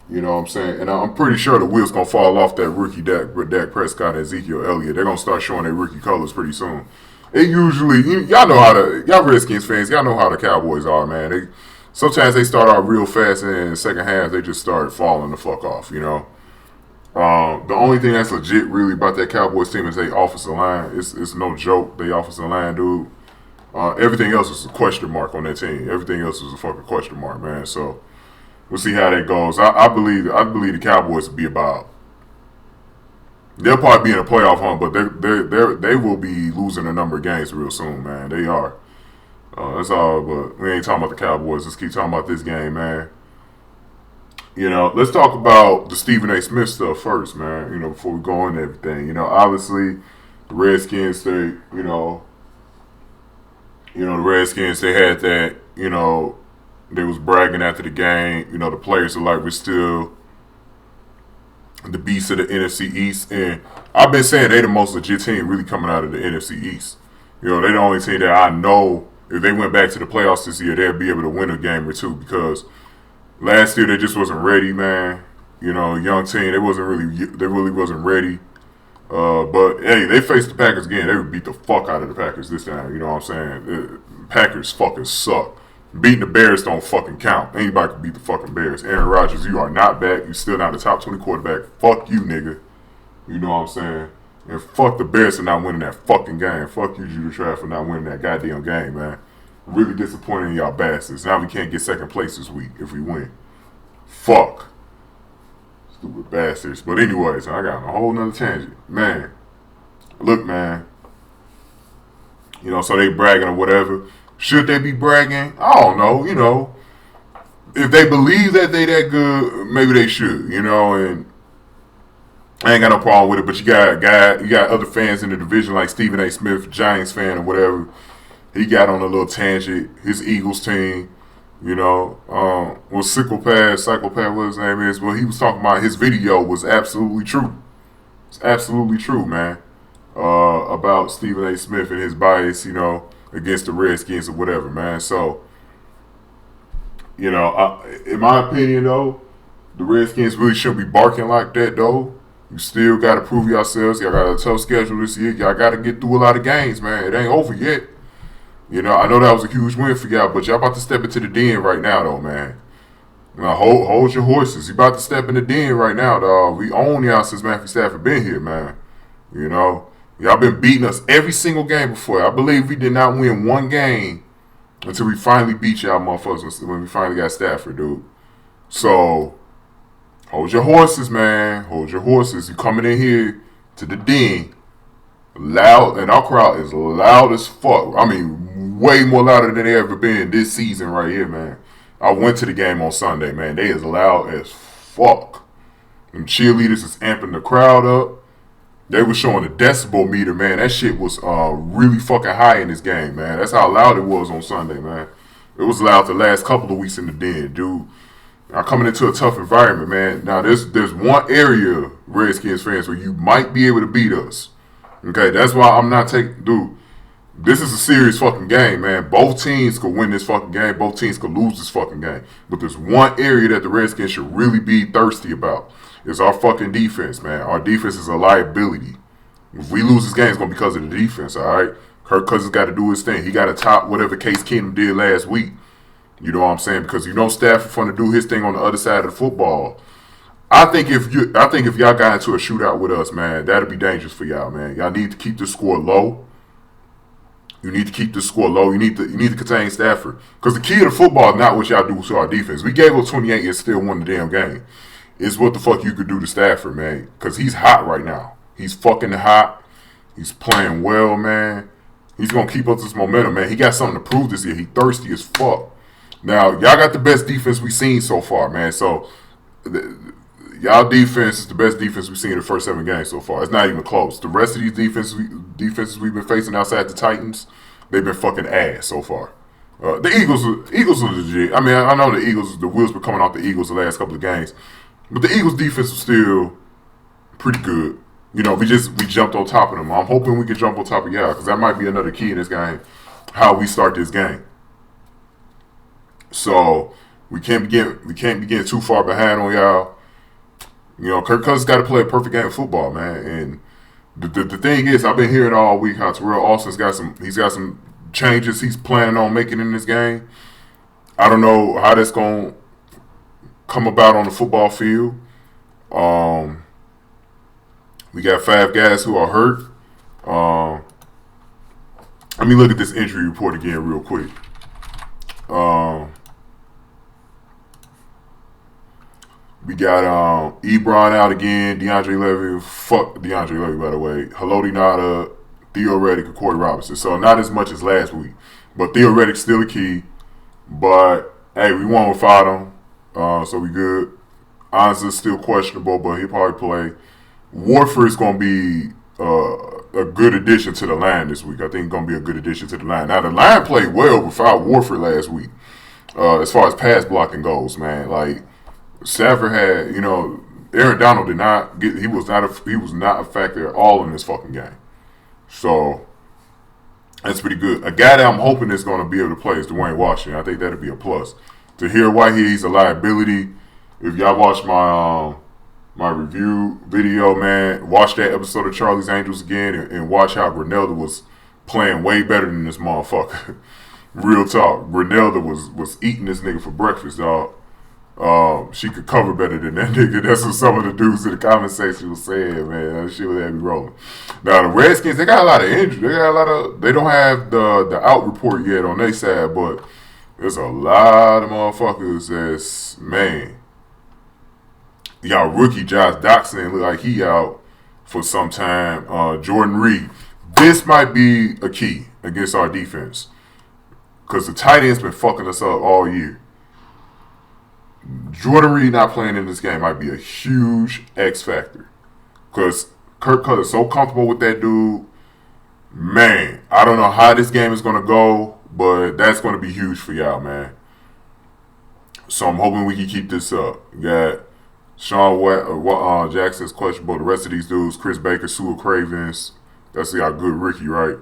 You know what I'm saying? And I'm pretty sure the wheel's going to fall off that rookie Dak Prescott and Ezekiel Elliott. They're going to start showing their rookie colors pretty soon. It usually, y'all Redskins fans, y'all know how the Cowboys are, man. Sometimes they start out real fast and in the second half they just start falling the fuck off, The only thing that's legit really about that Cowboys team is their offensive line. It's no joke, they offensive line, dude. Everything else is a question mark on that team. Everything else is a fucking question mark, man. So we'll see how that goes. I believe the Cowboys will be about. They'll probably be in a playoff hunt, but they will be losing a number of games real soon, man. They are. That's all. But we ain't talking about the Cowboys. Let's keep talking about this game, man. Let's talk about the Stephen A. Smith stuff first, man. Before we go into everything. Obviously, the Redskins, the Redskins, they had that. They was bragging after the game. The players are like, we're still the beast of the NFC East. And I've been saying they the most legit team really coming out of the NFC East. You know, they the only team that I know if they went back to the playoffs this year, they'd be able to win a game or two, because last year they just wasn't ready, man. You know, young team, they really wasn't ready. But hey, they faced the Packers again. They would beat the fuck out of the Packers this time. You know what I'm saying? The Packers fucking suck. Beating the Bears don't fucking count. Anybody can beat the fucking Bears. Aaron Rodgers, you are not back. You still not the top 20 quarterback. Fuck you, nigga. You know what I'm saying? And fuck the Bears for not winning that fucking game. Fuck you, Judah Trav, for not winning that goddamn game, man. Really disappointing in y'all bastards. Now we can't get second place this week if we win. Fuck. Stupid bastards. But anyways, I got on a whole nother tangent. Man. Look, man. You know, so they bragging or whatever. Should they be bragging? I don't know, you know. If they believe that they that good, maybe they should, you know, and I ain't got no problem with it, but you got other fans in the division like Stephen A. Smith, Giants fan or whatever. He got on a little tangent. His Eagles team, you know, was Sykopath, what his name is. Well, he was talking about his video was absolutely true. It's absolutely true, man. About Stephen A. Smith and his bias, you know, against the Redskins or whatever, man. So, you know, in my opinion, though, the Redskins really shouldn't be barking like that, though. You still got to prove yourselves. Y'all got a tough schedule this year. Y'all got to get through a lot of games, man. It ain't over yet. You know, I know that was a huge win for y'all, but y'all about to step into the den right now, though, man. Now, hold your horses. You about to step in the den right now, dog. We own y'all since Matthew Stafford been here, man. You know, y'all been beating us every single game before. I believe we did not win one game until we finally beat y'all motherfuckers when we finally got Stafford, dude. So, hold your horses, man. Hold your horses. You coming in here to the den. Loud, and our crowd is loud as fuck. I mean, way more louder than they ever been this season right here, man. I went to the game on Sunday, man. They is loud as fuck. Them cheerleaders is amping the crowd up. They was showing the decibel meter, man. That shit was really fucking high in this game, man. That's how loud it was on Sunday, man. It was loud the last couple of weeks in the den, dude. Now, coming into a tough environment, man. Now, there's one area, Redskins fans, where you might be able to beat us. Okay, that's why I'm not taking... Dude, this is a serious fucking game, man. Both teams could win this fucking game. Both teams could lose this fucking game. But there's one area that the Redskins should really be thirsty about. It's our fucking defense, man. Our defense is a liability. If we lose this game, it's going to be because of the defense, all right? Kirk Cousins got to do his thing. He got to top whatever Case Keenum did last week. You know what I'm saying? Because you know Stafford going to do his thing on the other side of the football. I think if y'all got into a shootout with us, man, that'd be dangerous for y'all, man. Y'all need to keep the score low. You need to keep the score low. You need to contain Stafford. Because the key to the football is not what y'all do to our defense. We gave up 28 and still won the damn game. It's what the fuck you could do to Stafford, man. Because he's hot right now. He's fucking hot. He's playing well, man. He's going to keep up this momentum, man. He got something to prove this year. He thirsty as fuck. Now, y'all got the best defense we've seen so far, man. So, y'all defense is the best defense we've seen in the first 7 games so far. It's not even close. The rest of these defenses we've been facing outside the Titans, they've been fucking ass so far. The Eagles are legit. I mean, I know the Eagles, the wheels been coming off the Eagles the last couple of games. But the Eagles defense was still pretty good. You know, we jumped on top of them. I'm hoping we can jump on top of y'all, because that might be another key in this game, how we start this game. So we can't be getting too far behind on y'all. You know, Kirk Cousins got to play a perfect game of football, man. And the thing is, I've been hearing all week how Terrell Austin's got some changes he's planning on making in this game. I don't know how that's going to come about on the football field. We got 5 guys who are hurt. Let me look at this injury report again real quick. We got Ebron out again, DeAndre Levy. Fuck DeAndre Levy, by the way. Haloti Ngata, Theo Reddick, and Corey Robinson. So not as much as last week. But Theo Reddick's still a key. But, hey, we won without him. So we good. Anza's still questionable, but he'll probably play. Warford is going to be a good addition to the line this week. I think it's going to be a good addition to the line. Now, the line played well without Warford last week. As far as pass blocking goes, man. Like, Stafford had, you know, Aaron Donald did not get. He was not a factor at all in this fucking game. So that's pretty good. A guy that I'm hoping is going to be able to play is Dwayne Washington. I think that'd be a plus. To hear why he's a liability. If y'all watch my review video, man, watch that episode of Charlie's Angels again and watch how Grenelda was playing way better than this motherfucker. Real talk. Grenelda was eating this nigga for breakfast, dog. She could cover better than that nigga. That's what some of the dudes in the comment section was saying, man. That shit would have me rolling. Now the Redskins, they got a lot of injury. They don't have the out report yet on their side, but there's a lot of motherfuckers that's, man. Y'all rookie Josh Doxson look like he out for some time. Jordan Reed. This might be a key against our defense. Because the tight end's been fucking us up all year. Jordan Reed not playing in this game might be a huge X factor. Because Kirk Cousins is so comfortable with that dude. Man, I don't know how this game is going to go, but that's going to be huge for y'all, man. So I'm hoping we can keep this up. You got Sean Jackson's questionable. The rest of these dudes, Chris Baker, Sewell Cravens. That's our good rookie, right?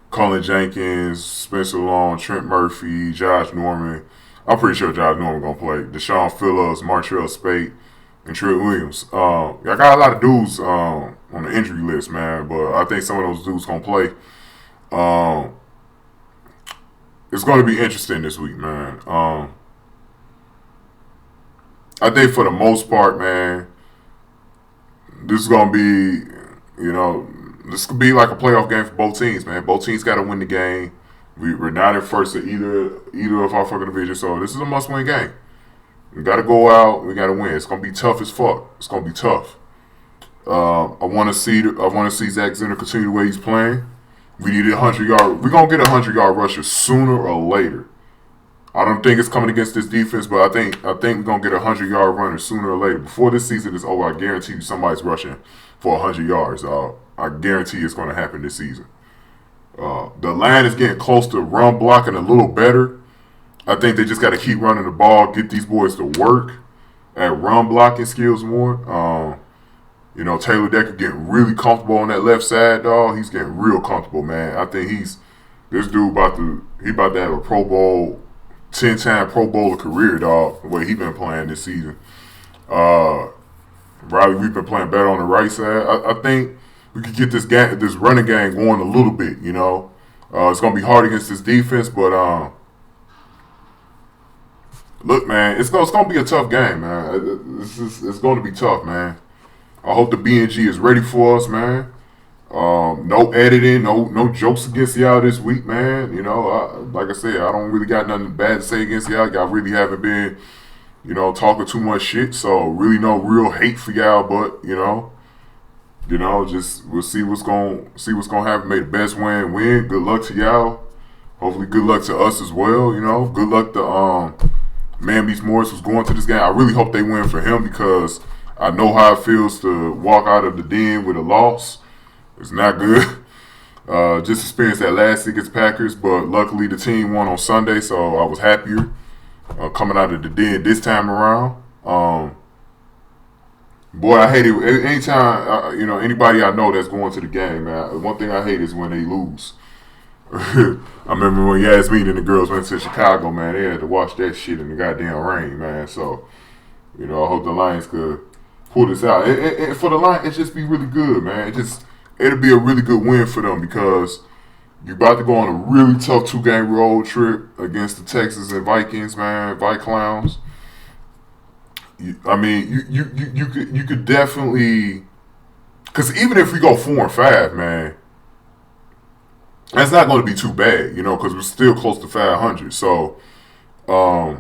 Cullen Jenkins, Spencer Long, Trent Murphy, Josh Norman. I'm pretty sure Josh Norman going to play. Deshaun Phillips, Martrell Spate, and Trent Williams. I got a lot of dudes on the injury list, man, but I think some of those dudes going to play. It's going to be interesting this week, man. I think for the most part, man, this is going to be, this could be like a playoff game for both teams, man. Both teams got to win the game. We're not in first at either of our fucking divisions, so this is a must-win game. We got to go out. We got to win. It's going to be tough as fuck. It's going to be tough. I want to see Zach Zenner continue the way he's playing. We need a 100-yard. We're going to get a 100-yard rusher sooner or later. I don't think it's coming against this defense, but I think we're going to get a 100-yard runner sooner or later. Before this season is over, I guarantee you somebody's rushing for 100 yards. I guarantee it's going to happen this season. The line is getting close to run blocking a little better. I think they just got to keep running the ball, get these boys to work at run blocking skills more. Taylor Decker getting really comfortable on that left side, dog. He's getting real comfortable, man. I think this dude about to have a Pro Bowl, 10-time Pro Bowler career, dog, the way he been playing this season. Riley, we've been playing better on the right side. I think we could get this running game going a little bit, It's going to be hard against this defense, but look, man, it's going to be a tough game, man. It's going to be tough, man. I hope the BnG is ready for us, man. No editing, no jokes against y'all this week, man. Like I said, I don't really got nothing bad to say against y'all. Y'all really haven't been, talking too much shit. So really no real hate for y'all, but just we'll see what's gonna happen. May the best win. Good luck to y'all. Hopefully, good luck to us as well. Good luck to Man Beats Morris who's going to this game. I really hope they win for him because I know how it feels to walk out of the den with a loss. It's not good. Just experienced that last week against Packers, but luckily the team won on Sunday, so I was happier coming out of the den this time around. Boy, I hate it. Anytime, anybody I know that's going to the game, man, one thing I hate is when they lose. I remember when Yasmin and the girls went to Chicago, man, they had to watch that shit in the goddamn rain, man. So, I hope the Lions could pull this out. And for the Lions, it just be really good, man. It'll be a really good win for them because you're about to go on a really tough 2-game road trip against the Texans and Vikings, man. Clowns. You could definitely, because even if we go 4-5, man, that's not going to be too bad, because we're still close to 500. So, I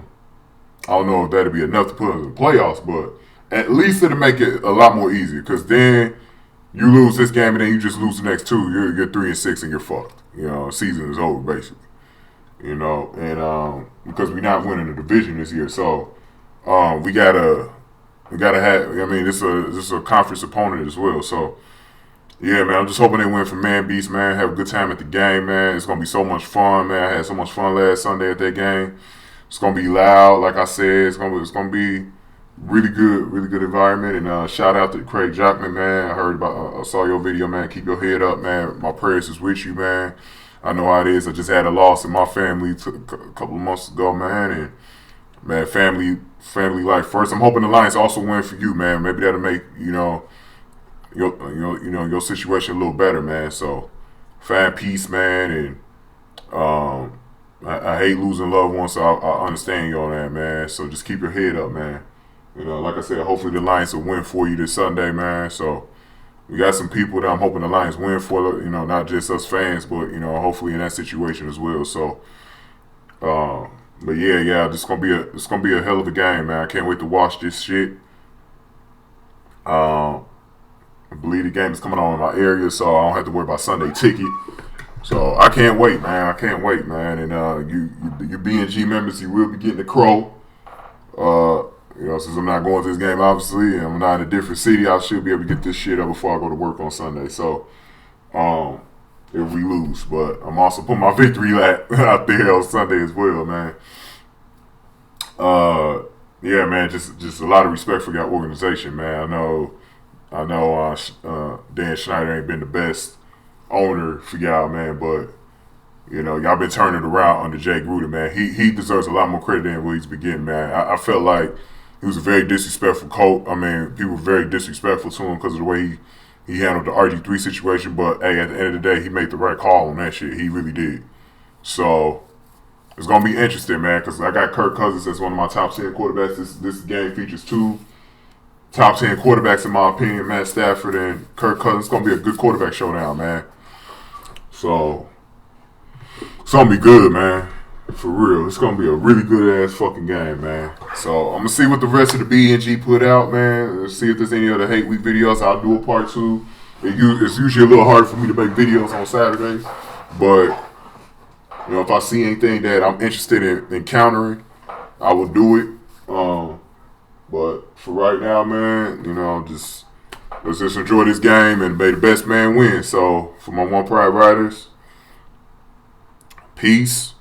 don't know if that'll be enough to put us in the playoffs, but at least it'll make it a lot more easier. Because then you lose this game and then you just lose the next two. You're 3-6 and you're fucked. Season is over basically. And because we're not winning the division this year, so we gotta have. This is a conference opponent as well. So. Yeah, man, I'm just hoping they win for Man Beast, man. Have a good time at the game, man. It's going to be so much fun, man. I had so much fun last Sunday at that game. It's going to be loud, like I said. It's going to be really good environment. And shout out to Craig Jockman, man. I saw your video, man. Keep your head up, man. My prayers is with you, man. I know how it is. I just had a loss in my family a couple of months ago, man. And man, family life first. I'm hoping the Lions also win for you, man. Maybe that'll make your situation a little better, man. So find peace, man. And I hate losing loved ones, so I understand you on that, man. So just keep your head up, man. Like I said, hopefully the Lions will win for you this Sunday, man. So we got some people that I'm hoping the Lions win for, not just us fans, but, hopefully in that situation as well. So, but yeah, it's gonna be a hell of a game, man. I can't wait to watch this shit. I believe the game is coming on in my area, so I don't have to worry about Sunday ticket. So I can't wait, man. And you BnG members, you will be getting the crow. Since I'm not going to this game, obviously, and I'm not in a different city, I should be able to get this shit up before I go to work on Sunday. So, if we lose, but I'm also putting my victory lap out there on Sunday as well, man. Yeah, man, just a lot of respect for your organization, man. I know, Dan Schneider ain't been the best owner for y'all, man, but y'all been turning it around under Jay Gruden, man. He deserves a lot more credit than what he's been getting, man. I felt like he was a very disrespectful coach. I mean, people were very disrespectful to him because of the way he handled the RG3 situation. But, hey, at the end of the day, he made the right call on that shit. He really did. So, it's going to be interesting, man, because I got Kirk Cousins as one of my top 10 quarterbacks. This game features 2 top 10 quarterbacks, in my opinion, Matt Stafford and Kirk Cousins. It's going to be a good quarterback showdown, man. So, it's going to be good, man. For real. It's going to be a really good-ass fucking game, man. So, I'm going to see what the rest of the BnG put out, man. Let's see if there's any other Hate Week videos. I'll do a part 2. It's usually a little hard for me to make videos on Saturdays. But, if I see anything that I'm interested in encountering, I will do it. But for right now, man, let's just enjoy this game and may the best man win. So, for my One Pride Riders, peace.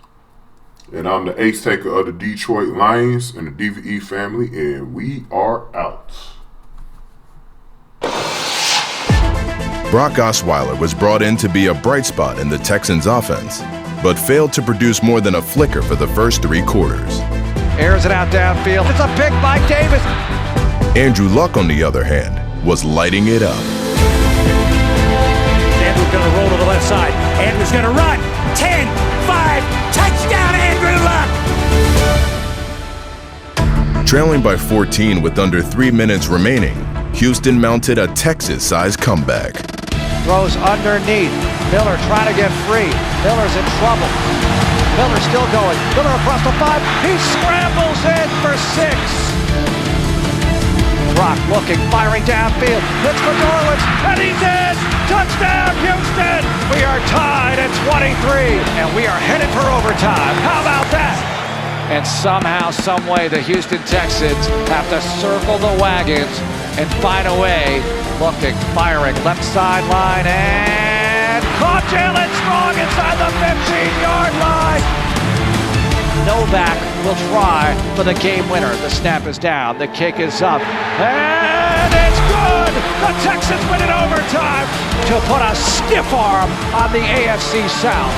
And I'm the ace taker of the Detroit Lions and the DVE family, and we are out. Brock Osweiler was brought in to be a bright spot in the Texans' offense, but failed to produce more than a flicker for the first 3 quarters. Airs it out downfield. It's a pick by Davis. Andrew Luck, on the other hand, was lighting it up. Andrew's going to roll to the left side. Andrew's going to run. 10, 5, touchdown, Andrew Luck! Trailing by 14 with under 3 minutes remaining, Houston mounted a Texas-sized comeback. Throws underneath. Miller trying to get free. Miller's in trouble. Miller still going. Miller across the 5. He scrambles in for 6. Brock looking, firing downfield. Hits for Dorwitz, and he's in! Touchdown, Houston! We are tied at 23, and we are headed for overtime. How about that? And somehow, someway, the Houston Texans have to circle the wagons and find a way. Looking, firing, left sideline, and caught Jalen Strong inside the 15-yard line. Novak will try for the game winner. The snap is down, the kick is up, and it's good! The Texans win in overtime to put a stiff arm on the AFC South.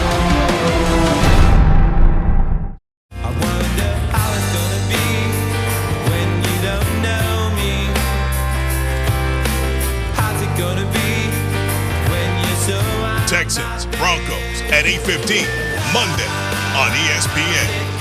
I wonder how it's gonna be when you don't know me. How's it gonna be when you're so Texans, Broncos at 8:15 Monday on ESPN.